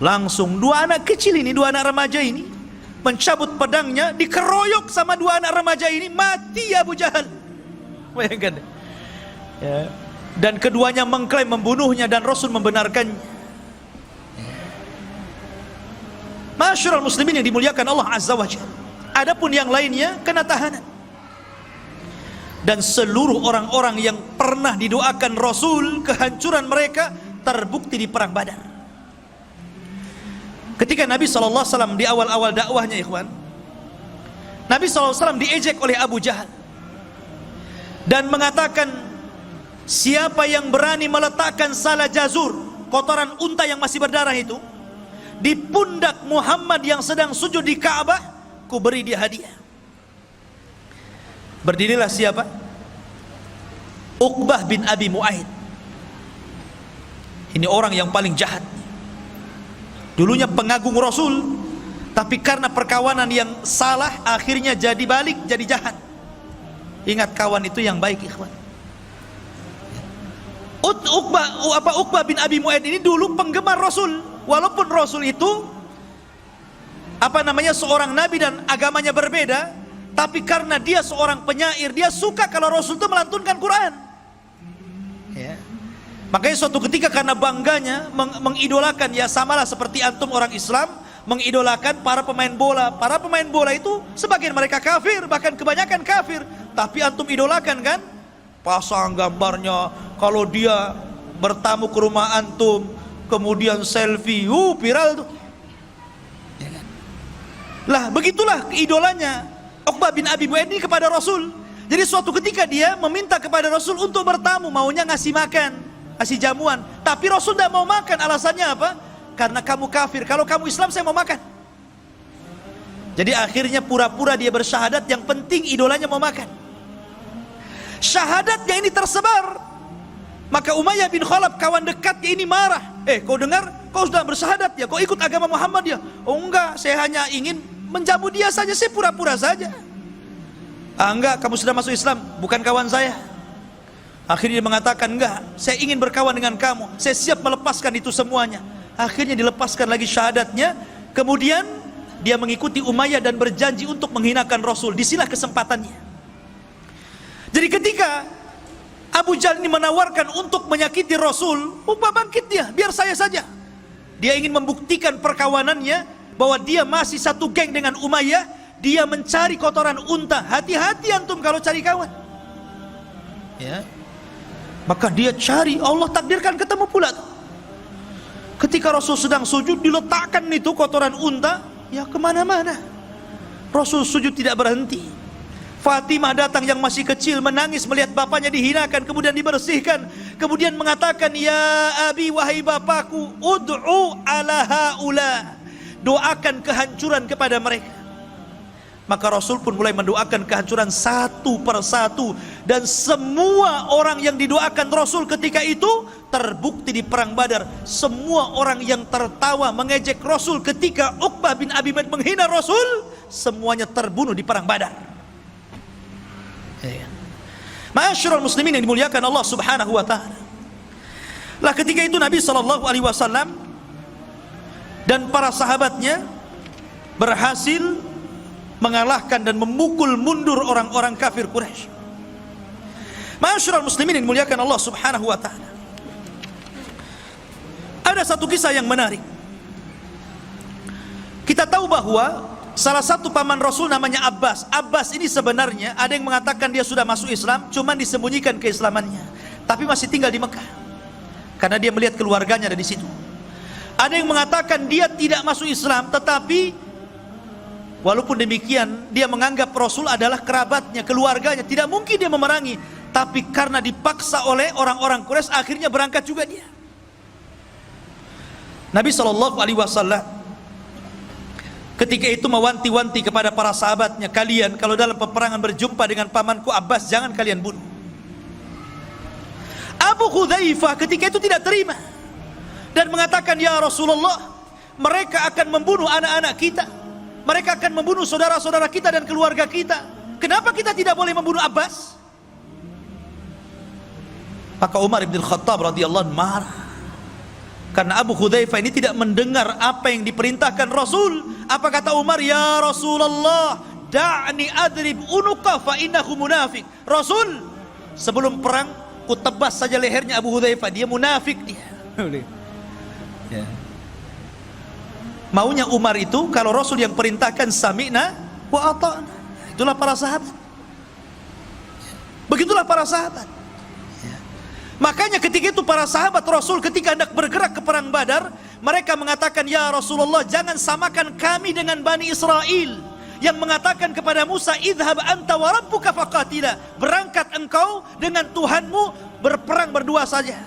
Langsung 2 anak kecil ini, 2 anak remaja ini mencabut pedangnya, dikeroyok sama 2 anak remaja ini, mati Abu Jahal. Bayangkan ya. Dan keduanya mengklaim membunuhnya, dan Rasul membenarkannya. Masyarul muslimin yang dimuliakan Allah Azza wa Jalla. Adapun yang lainnya kena tahanan. Dan seluruh orang-orang yang pernah didoakan Rasul kehancuran mereka terbukti di perang Badar. Ketika Nabi SAW di awal-awal dakwahnya, ikhwan, Nabi SAW diejek oleh Abu Jahal dan mengatakan, siapa yang berani meletakkan salah jazur, kotoran unta yang masih berdarah itu, di pundak Muhammad yang sedang sujud di Ka'bah, ku beri dia hadiah. Berdirilah siapa? Uqbah bin Abi Mu'aid. Ini orang yang paling jahat. Dulunya pengagung Rasul, tapi karena perkawanan yang salah, akhirnya jadi balik, jadi jahat. Ingat, kawan itu yang baik, ikhwan. Uqbah bin Abi Mu'aid ini dulu penggemar Rasul. Walaupun Rasul itu seorang nabi dan agamanya berbeda, tapi karena dia seorang penyair, dia suka kalau Rasul itu melantunkan Quran ya. Makanya suatu ketika karena bangganya mengidolakan, ya samalah seperti antum orang Islam mengidolakan para pemain bola. Para pemain bola itu sebagian mereka kafir, bahkan kebanyakan kafir, tapi antum idolakan kan, pasang gambarnya, kalau dia bertamu ke rumah antum kemudian selfie, viral tuh ya kan? Lah begitulah idolanya Uqbah bin Abi Mu'aid ini kepada Rasul. Jadi suatu ketika dia meminta kepada Rasul untuk bertamu, maunya ngasih makan, ngasih jamuan, tapi Rasul tidak mau makan. Alasannya apa? Karena kamu kafir, kalau kamu Islam saya mau makan. Jadi akhirnya pura-pura dia bersyahadat, yang penting idolanya mau makan. Syahadatnya ini tersebar, maka Umayyah bin Khalaf, kawan dekatnya ini marah. Kau dengar, kau sudah bersyahadat ya, kau ikut agama Muhammad ya? Oh enggak, saya hanya ingin menjamu dia saja, saya pura-pura saja. Enggak, kamu sudah masuk Islam, bukan kawan saya. Akhirnya dia mengatakan, enggak, saya ingin berkawan dengan kamu, saya siap melepaskan itu semuanya. Akhirnya dilepaskan lagi syahadatnya. Kemudian dia mengikuti Umayyah dan berjanji untuk menghinakan Rasul. Disinilah kesempatannya. Jadi ketika Abu Jahal ini menawarkan untuk menyakiti Rasul, bangkit dia, biar saya saja. Dia ingin membuktikan perkawanannya, bahwa dia masih satu geng dengan Umayyah. Dia mencari kotoran unta. Hati-hati antum kalau cari kawan, ya. Maka dia cari, Allah takdirkan ketemu pula tuh. Ketika Rasul sedang sujud, diletakkan itu kotoran unta, ya kemana-mana. Rasul sujud tidak berhenti. Fatimah datang yang masih kecil, menangis melihat bapaknya dihinakan, kemudian dibersihkan. Kemudian mengatakan, ya abi, wahai bapakku, ud'u ala haula, doakan kehancuran kepada mereka. Maka Rasul pun mulai mendoakan kehancuran satu persatu. Dan semua orang yang didoakan Rasul ketika itu terbukti di perang Badar. Semua orang yang tertawa mengejek Rasul ketika Uqbah bin Abi Mu'ayth menghina Rasul, semuanya terbunuh di perang Badar. Ma'asyiral muslimin yang dimuliakan Allah Subhanahu wa taala. Lah ketika itu Nabi SAW dan para sahabatnya berhasil mengalahkan dan memukul mundur orang-orang kafir Quraisy. Ma'asyiral muslimin yang dimuliakan Allah Subhanahu wa taala. Ada satu kisah yang menarik. Kita tahu bahwa salah satu paman Rasul namanya Abbas. Abbas ini sebenarnya ada yang mengatakan dia sudah masuk Islam, cuman disembunyikan keislamannya, tapi masih tinggal di Mekah karena dia melihat keluarganya ada di situ. Ada yang mengatakan dia tidak masuk Islam, tetapi walaupun demikian dia menganggap Rasul adalah kerabatnya, keluarganya, tidak mungkin dia memerangi. Tapi karena dipaksa oleh orang-orang Quraisy, akhirnya berangkat juga dia. Nabi SAW ketika itu mewanti-wanti kepada para sahabatnya, kalian kalau dalam peperangan berjumpa dengan pamanku Abbas, jangan kalian bunuh. Abu Hudzaifah ketika itu tidak terima dan mengatakan, ya Rasulullah, mereka akan membunuh anak-anak kita, mereka akan membunuh saudara-saudara kita dan keluarga kita. Kenapa kita tidak boleh membunuh Abbas? Maka Umar bin Khattab radhiyallahu anhu marah karena Abu Hudzaifah ini tidak mendengar apa yang diperintahkan Rasul. Apa kata Umar? Ya Rasulullah, da'ni adrib unuqa fa innahu munafiq. Rasul, sebelum perang ku tebas saja lehernya Abu Hudzaifah, dia munafik dia. Ya. Maunya Umar itu kalau Rasul yang perintahkan sami'na wa ata'na. Itulah para sahabat. Begitulah para sahabat. Ya. Makanya ketika itu para sahabat Rasul ketika hendak bergerak ke perang Badar, mereka mengatakan, ya Rasulullah, jangan samakan kami dengan Bani Israel yang mengatakan kepada Musa, idhab anta wa rabbuka faqatila, berangkat engkau dengan Tuhanmu berperang berdua saja,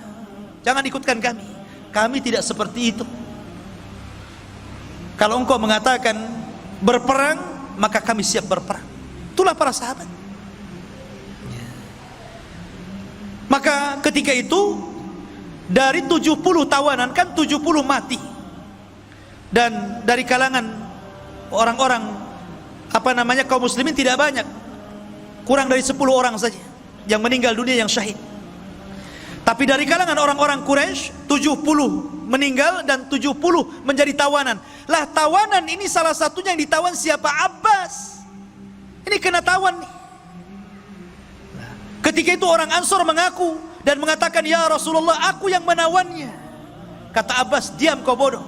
jangan ikutkan kami. Kami tidak seperti itu. Kalau engkau mengatakan berperang, maka kami siap berperang. Itulah para sahabat. Maka ketika itu dari 70 tawanan, kan 70 mati. Dan dari kalangan orang-orang kaum muslimin tidak banyak, kurang dari 10 orang saja yang meninggal dunia, yang syahid. Tapi dari kalangan orang-orang Quraisy 70 meninggal dan 70 menjadi tawanan. Lah tawanan ini salah satunya yang ditawan siapa? Abbas. Ini kena tawan nih. Ketika itu orang Ansor mengaku dan mengatakan, ya Rasulullah, aku yang menawannya. Kata Abbas, diam kau bodoh.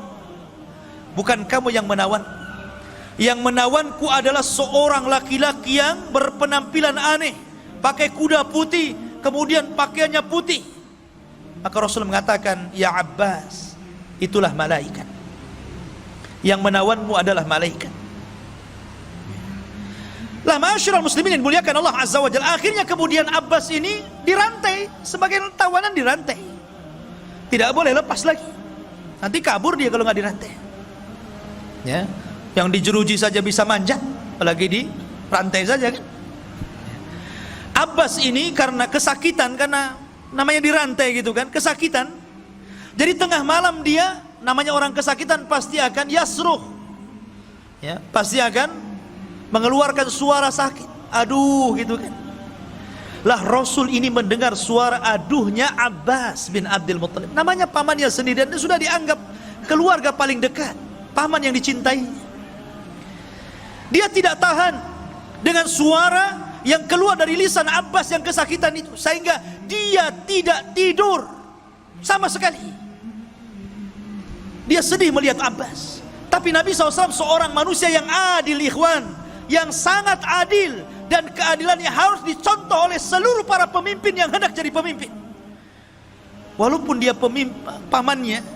Bukan kamu yang menawan. Yang menawanku adalah seorang laki-laki yang berpenampilan aneh, pakai kuda putih, kemudian pakaiannya putih. Maka Rasul mengatakan, ya Abbas, itulah malaikat. Yang menawanmu adalah malaikat. Lah ma'asyiral muslimin yang dimuliakan Allah Azza wa Jalla, akhirnya kemudian Abbas ini dirantai, sebagai tawanan dirantai. Tidak boleh lepas lagi. Nanti kabur dia kalau nggak dirantai. Ya, yang dijeruji saja bisa manjat, apalagi di rantai saja kan. Abbas ini karena kesakitan, karena namanya dirantai gitu kan, kesakitan. Jadi tengah malam dia, namanya orang kesakitan pasti akan yasruh. ya, pasti akan mengeluarkan suara sakit, aduh gitu kan. Lah Rasul ini mendengar suara aduhnya Abbas bin Abdul Muttalib, namanya pamannya sendiri, dan sudah dianggap keluarga paling dekat, paman yang dicintai. Dia tidak tahan dengan suara yang keluar dari lisan Abbas yang kesakitan itu, sehingga dia tidak tidur sama sekali. Dia sedih melihat Abbas. Tapi Nabi SAW seorang manusia yang adil, ikhwan, yang sangat adil, dan keadilannya harus dicontoh oleh seluruh para pemimpin yang hendak jadi pemimpin. Walaupun dia pamannya,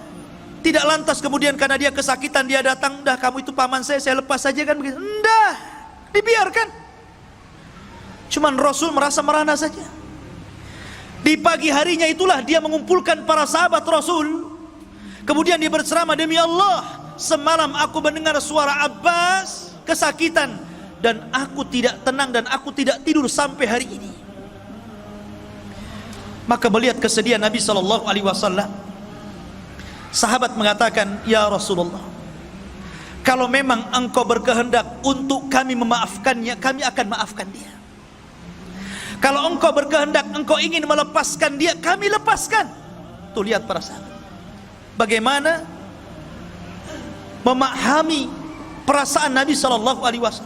tidak lantas kemudian karena dia kesakitan dia datang, "Dah kamu itu paman saya lepas saja," kan begitu. Enggak, dibiarkan. Cuman Rasul merasa merana saja. Di pagi harinya itulah dia mengumpulkan para sahabat Rasul. Kemudian dia berceramah, "Demi Allah, semalam aku mendengar suara Abbas kesakitan, dan aku tidak tenang dan aku tidak tidur sampai hari ini." Maka melihat kesedihan Nabi SAW, sahabat mengatakan, "Ya Rasulullah, kalau memang engkau berkehendak untuk kami memaafkannya, kami akan maafkan dia. Kalau engkau berkehendak, engkau ingin melepaskan dia, kami lepaskan." Tuh lihat para sahabat, bagaimana memahami perasaan Nabi SAW.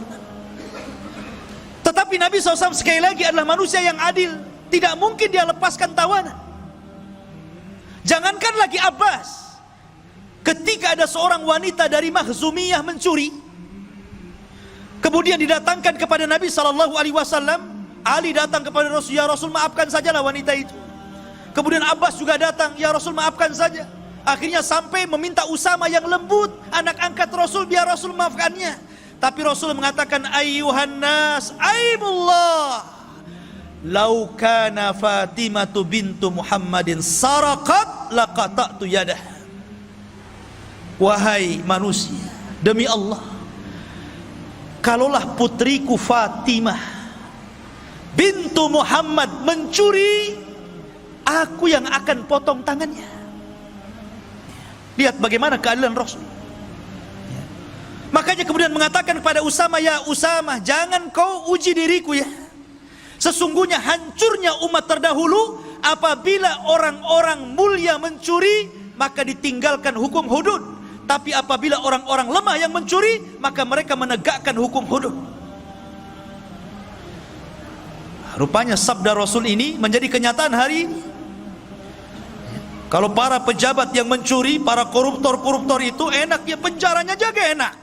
Tetapi Nabi SAW sekali lagi adalah manusia yang adil, tidak mungkin dia lepaskan tawanan. Jangankan lagi Abbas, ketika ada seorang wanita dari Makhzumiyah mencuri, kemudian didatangkan kepada Nabi SAW, Ali datang kepada Rasul, "Ya Rasul, maafkan sajalah wanita itu." Kemudian Abbas juga datang, "Ya Rasul, maafkan saja." Akhirnya sampai meminta Usama yang lembut, anak angkat Rasul, biar Rasul maafkannya. Tapi Rasul mengatakan, "Ayyuhan nas, aimullah, lau kana Fatimatu bintu Muhammadin saraqat laqata'tu yadah." Wahai manusia, demi Allah, kalaulah putriku Fatimah bintu Muhammad mencuri, aku yang akan potong tangannya. Lihat bagaimana keadilan Rasul. Makanya kemudian mengatakan kepada Usama, "Ya Usama, jangan kau uji diriku ya. Sesungguhnya hancurnya umat terdahulu apabila orang-orang mulia mencuri, maka ditinggalkan hukum hudud. Tapi apabila orang-orang lemah yang mencuri, maka mereka menegakkan hukum hudud." Rupanya sabda Rasul ini menjadi kenyataan hari ini. Kalau para pejabat yang mencuri, para koruptor-koruptor itu enak ya, penjaranya jaga enak.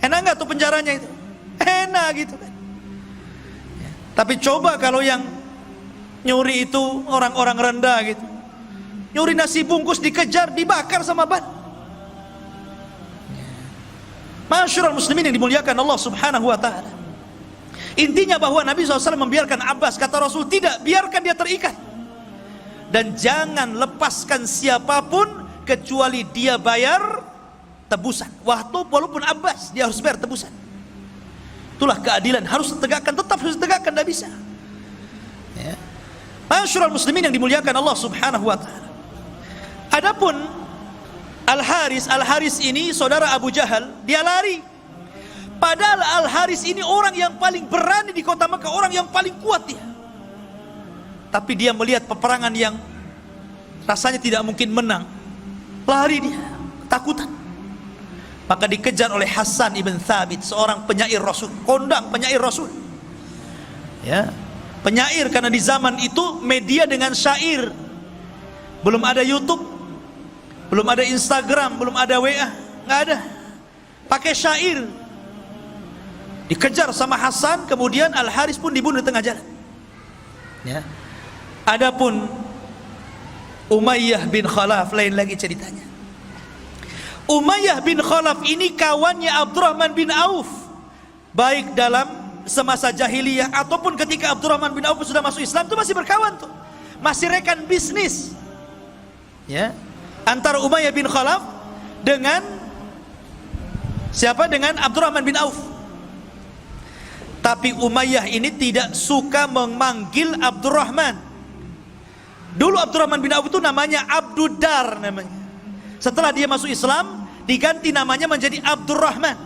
Enak nggak tuh penjaranya itu? Enak gitu kan. Tapi coba kalau yang nyuri itu orang-orang rendah gitu, nyuri nasi bungkus dikejar, dibakar sama ban. Masyarul muslimin yang dimuliakan Allah Subhanahu wa ta'ala. Intinya bahwa Nabi SAW membiarkan Abbas, kata Rasul, tidak, biarkan dia terikat. Dan jangan lepaskan siapapun kecuali dia bayar tebusan. Walaupun Abbas, dia harus bayar tebusan. Itulah keadilan, harus ditegakkan, tetap harus ditegakkan, tidak bisa. Ya. Masyarul muslimin yang dimuliakan Allah Subhanahu wa ta'ala. Adapun Al-Haris ini saudara Abu Jahal, dia lari. Padahal Al-Haris ini orang yang paling berani di kota Mekah, orang yang paling kuat dia. Tapi dia melihat peperangan yang rasanya tidak mungkin menang, lari dia, takutan. Maka dikejar oleh Hasan ibn Thabit, seorang penyair Rasul, kondang penyair Rasul. Ya, penyair karena di zaman itu media dengan syair. Belum ada YouTube, belum ada Instagram, belum ada WA, nggak ada. Pakai syair. Dikejar sama Hasan, kemudian Al-Haris pun dibunuh di tengah jalan. Ya. Adapun Umayyah bin Khalaf lain lagi ceritanya. Umayyah bin Khalaf ini kawannya Abdurrahman bin Auf, baik dalam semasa jahiliyah ataupun ketika Abdurrahman bin Auf sudah masuk Islam, itu masih berkawan tuh, masih rekan bisnis. Ya, antara Umayyah bin Khalaf dengan siapa? Dengan Abdurrahman bin Auf. Tapi Umayyah ini tidak suka memanggil Abdurrahman. Dulu Abdurrahman bin Auf itu namanya Abduddar namanya. Setelah dia masuk Islam, diganti namanya menjadi Abdurrahman.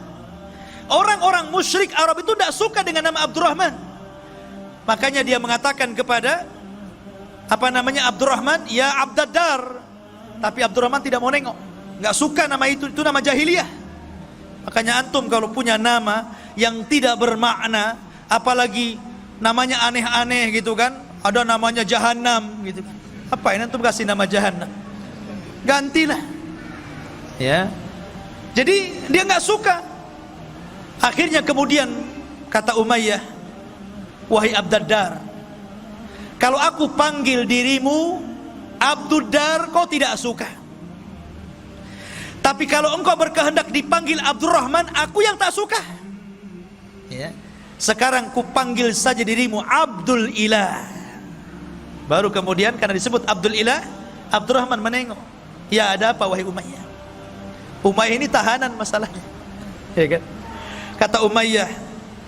orang-orang musyrik Arab itu tidak suka dengan nama Abdurrahman. Makanya dia mengatakan kepada Abdurrahman, ya Abdaddar. Tapi Abdurrahman tidak mau nengok, nggak suka nama itu nama jahiliyah. Makanya antum kalau punya nama yang tidak bermakna, apalagi namanya aneh-aneh gitu kan, ada namanya Jahannam gitu kan, apa ini antum kasih nama Jahannam? Gantilah, ya. Jadi dia nggak suka. Akhirnya kemudian kata Umayyah, wahai Abdaddar, kalau aku panggil dirimu Abduddar, kau tidak suka. Tapi kalau engkau berkehendak dipanggil Abdurrahman, aku yang tak suka. Ya. Sekarang ku panggil saja dirimu Abdul Ilah. Baru kemudian karena disebut Abdul Ilah, Abdurrahman menengok. Ya, ada apa wahai Umayyah? Umayyah ini tahanan masalahnya, ya kan? Kata Umayyah,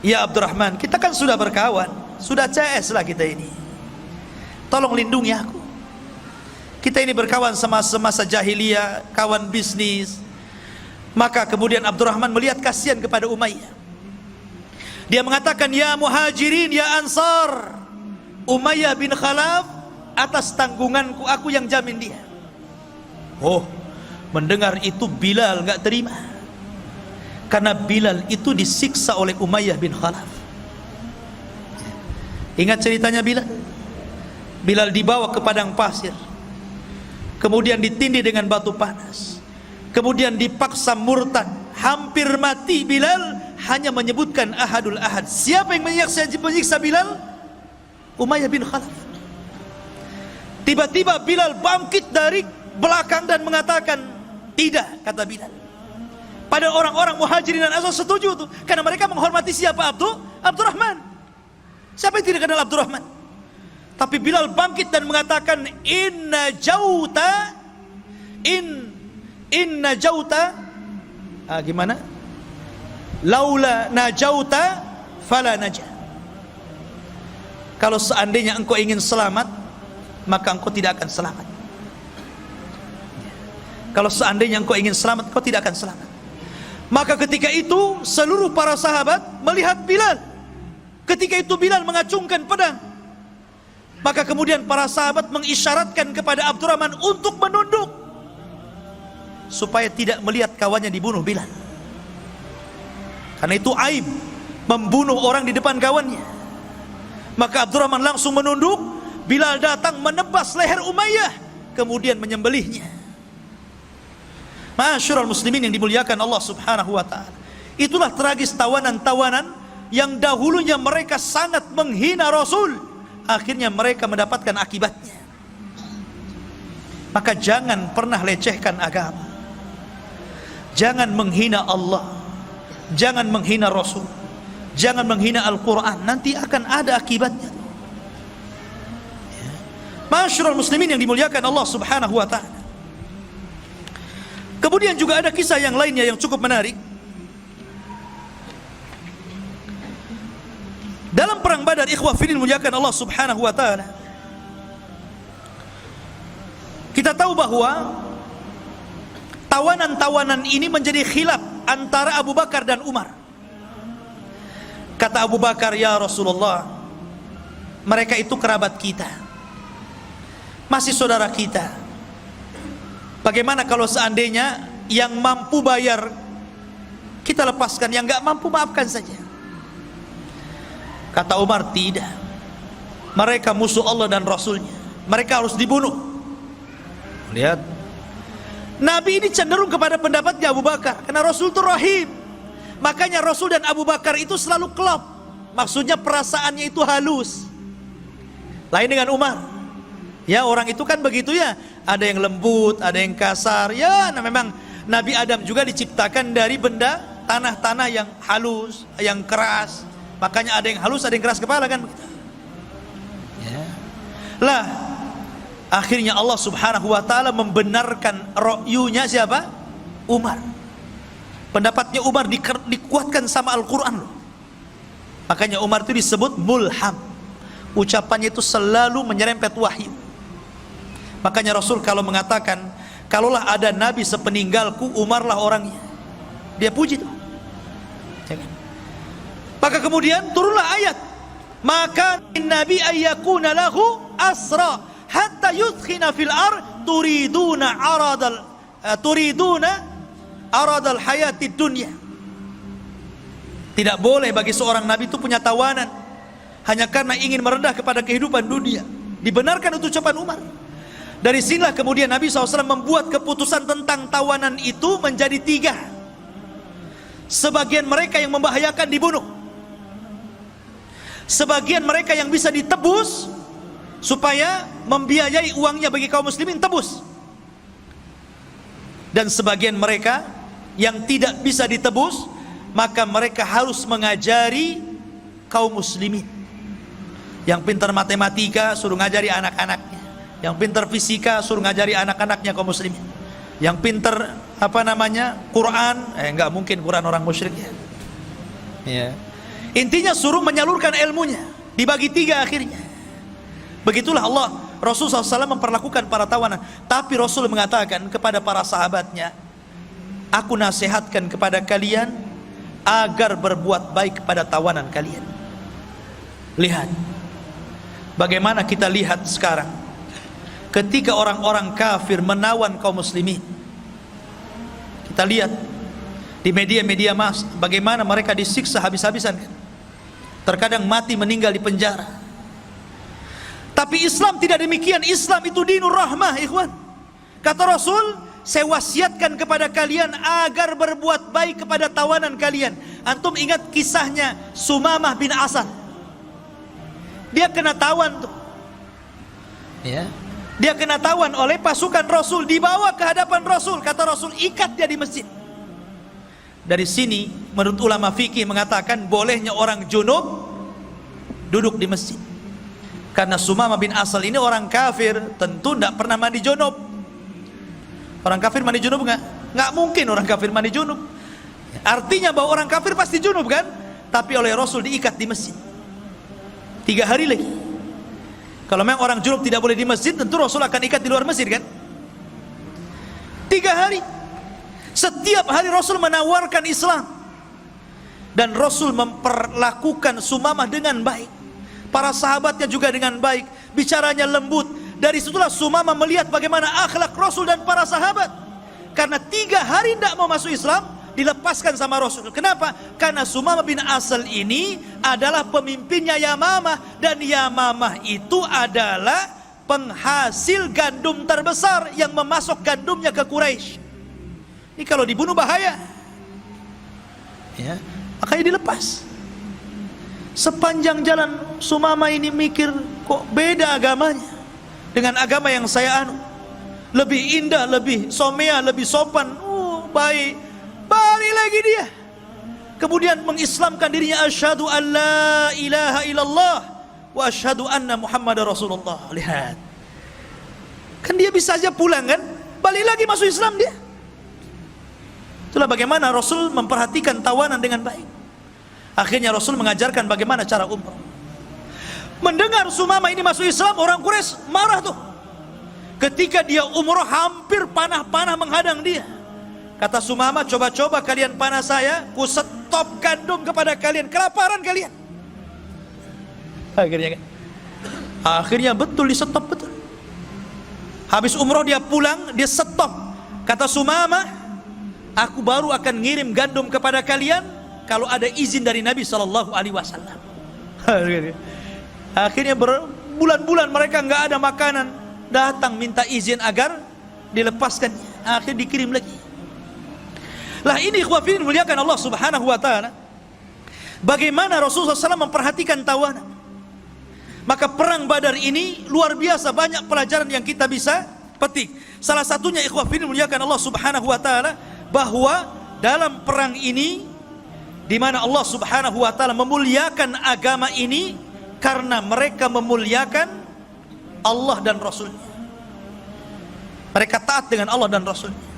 ya Abdurrahman, kita kan sudah berkawan, sudah CS lah kita ini. Tolong lindungi aku. Kita ini berkawan semasa jahiliyah, kawan bisnis. Maka kemudian Abdurrahman melihat kasihan kepada Umayyah. Dia mengatakan, ya Muhajirin, ya Ansar, Umayyah bin Khalaf atas tanggunganku, aku yang jamin dia. Oh, mendengar itu Bilal nggak terima, karena Bilal itu disiksa oleh Umayyah bin Khalaf. Ingat ceritanya Bilal? Bilal dibawa ke padang pasir, kemudian ditindih dengan batu panas, kemudian dipaksa murtad, hampir mati Bilal, hanya menyebutkan ahadul ahad. Siapa yang menyiksa Bilal? Umayyah bin Khalaf. Tiba-tiba Bilal bangkit dari belakang dan mengatakan, tidak, kata Bilal. Pada orang-orang Muhajirin dan Ansar setuju tuh, karena mereka menghormati siapa? Abdurrahman. Siapa yang tidak kenal Abdurrahman? Tapi Bilal bangkit dan mengatakan, inna jauta gimana? Laula najauta fala najah. Kalau seandainya engkau ingin selamat, maka engkau tidak akan selamat. Kalau seandainya engkau ingin selamat, engkau tidak akan selamat. Maka ketika itu seluruh para sahabat melihat Bilal. Ketika itu Bilal mengacungkan pedang. Maka kemudian para sahabat mengisyaratkan kepada Abdurrahman untuk menunduk, supaya tidak melihat kawannya dibunuh Bilal. Karena itu aib membunuh orang di depan kawannya. Maka Abdurrahman langsung menunduk. Bilal datang menebas leher Umayyah, kemudian menyembelihnya. Ma'asyiral muslimin yang dimuliakan Allah Subhanahu wa taala. Itulah tragis tawanan-tawanan yang dahulunya mereka sangat menghina Rasul, akhirnya mereka mendapatkan akibatnya. Maka jangan pernah lecehkan agama. Jangan menghina Allah, jangan menghina Rasul, jangan menghina Al-Quran. Nanti akan ada akibatnya. Ma'asyiral muslimin yang dimuliakan Allah Subhanahu wa taala. Kemudian juga ada kisah yang lainnya yang cukup menarik. Dalam perang Badar, ikhwah fillah dimuliakan Allah Subhanahu wa taala, kita tahu bahwa tawanan-tawanan ini menjadi khilaf antara Abu Bakar dan Umar. Kata Abu Bakar, ya Rasulullah, mereka itu kerabat kita, masih saudara kita. Bagaimana kalau seandainya yang mampu bayar kita lepaskan, yang nggak mampu maafkan saja? Kata Umar, tidak. Mereka musuh Allah dan Rasulnya, mereka harus dibunuh. Lihat, Nabi ini cenderung kepada pendapatnya Abu Bakar, karena Rasul itu rahim. Makanya Rasul dan Abu Bakar itu selalu klop. Maksudnya perasaannya itu halus. Lain dengan Umar. Ya, orang itu kan begitu ya, ada yang lembut, ada yang kasar. Ya, nah memang Nabi Adam juga diciptakan dari benda tanah-tanah yang halus, yang keras. Makanya ada yang halus, ada yang keras kepala kan begitu. Ya. Lah, akhirnya Allah Subhanahu wa taala membenarkan ra'yunya siapa? Umar. Pendapatnya Umar dikuatkan sama Al-Qur'an loh. Makanya Umar itu disebut mulham. Ucapannya itu selalu menyerempet wahyu. Makanya Rasul kalau mengatakan, kalaulah ada nabi sepeninggalku, Umarlah orangnya. Dia puji tuh. Ya kan? Maka kemudian turunlah ayat, maka nabi ayyakuna lahu asra hatta yudkhina fil ar turiduna aradal hayatid dunya. Tidak boleh bagi seorang nabi itu punya tawanan hanya karena ingin merendah kepada kehidupan dunia. Dibenarkan itu ucapan Umar. Dari sinilah kemudian Nabi SAW membuat keputusan tentang tawanan itu menjadi 3. Sebagian mereka yang membahayakan dibunuh, sebagian mereka yang bisa ditebus supaya membiayai uangnya bagi kaum muslimin, tebus. Dan sebagian mereka yang tidak bisa ditebus, maka mereka harus mengajari kaum muslimin. Yang pintar matematika suruh ngajari anak-anaknya, yang pintar fisika suruh ngajari anak-anaknya kaum muslimin. Yang pintar Quran, enggak mungkin Quran orang musyrik ya. Ya. Intinya suruh menyalurkan ilmunya, dibagi 3 akhirnya. Begitulah Rasulullah SAW memperlakukan para tawanan. Tapi Rasul mengatakan kepada para sahabatnya, aku nasihatkan kepada kalian agar berbuat baik kepada tawanan kalian. Lihat bagaimana kita lihat sekarang ketika orang-orang kafir menawan kaum muslimin. Kita lihat di media-media mas bagaimana mereka disiksa habis-habisan kan? Terkadang mati meninggal di penjara. Tapi Islam tidak demikian. Islam itu dinur rahmah, ikhwan. Kata Rasul, saya wasiatkan kepada kalian agar berbuat baik kepada tawanan kalian. Antum ingat kisahnya Sumamah bin Asad. Dia kena tawan tuh. Ya. Dia kena tawan oleh pasukan Rasul, dibawa ke hadapan Rasul. Kata Rasul, ikat dia di masjid. Dari sini menurut ulama fikih mengatakan bolehnya orang junub duduk di masjid. Karena Sumamah bin Asal ini orang kafir, tentu tidak pernah mandi junub. Orang kafir mandi junub nggak mungkin orang kafir mandi junub. Artinya bahwa orang kafir pasti junub kan? Tapi oleh Rasul diikat di masjid 3 hari lagi. Kalau memang orang junub tidak boleh di masjid, tentu Rasul akan ikat di luar masjid kan? 3 hari. Setiap hari Rasul menawarkan Islam. Dan Rasul memperlakukan Sumamah dengan baik. Para sahabatnya juga dengan baik. Bicaranya lembut. Dari situlah Sumamah melihat bagaimana akhlak Rasul dan para sahabat. Karena 3 hari tidak mau masuk Islam, dilepaskan sama Rasul. Kenapa? Karena Sumamah bin Asal ini adalah pemimpinnya Yamamah. Dan Yamamah itu adalah penghasil gandum terbesar yang memasok gandumnya ke Quraisy. Ini kalau dibunuh bahaya ya, makanya dilepas. Sepanjang jalan Sumamah ini mikir, kok beda agamanya dengan agama yang saya anu. Lebih indah, lebih somea, lebih sopan, baik. Balik lagi dia. Kemudian mengislamkan dirinya, asyhadu an la ilaha illallah wa asyhadu anna Muhammadar Rasulullah. Lihat. Kan dia bisa aja pulang kan? Balik lagi masuk Islam dia. Itulah bagaimana Rasul memperhatikan tawanan dengan baik. Akhirnya Rasul mengajarkan bagaimana cara umrah. Mendengar Sumamah ini masuk Islam, orang Quraisy marah tuh. Ketika dia umrah hampir panah-panah menghadang dia. Kata Sumamah, coba-coba kalian panah saya, ku stop gandum kepada kalian, kelaparan kalian. Akhirnya betul, di stop betul. Habis umrah dia pulang, dia stop. Kata Sumamah, aku baru akan ngirim gandum kepada kalian kalau ada izin dari Nabi SAW. Akhirnya berbulan-bulan mereka nggak ada makanan, datang minta izin agar dilepaskan. Akhirnya dikirim lagi. Lah ini ikhwafin muliakan Allah Subhanahu wa taala. Bagaimana Rasulullah SAW memperhatikan tawanan. Maka perang Badar ini luar biasa banyak pelajaran yang kita bisa petik. Salah satunya ikhwafin muliakan Allah Subhanahu wa taala, bahwa dalam perang ini di mana Allah Subhanahu wa taala memuliakan agama ini karena mereka memuliakan Allah dan Rasulnya. Mereka taat dengan Allah dan Rasulnya.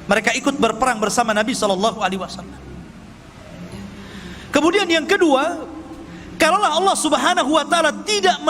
Mereka ikut berperang bersama Nabi SAW. Kemudian yang kedua, kalaulah Allah Subhanahu wa taala tidak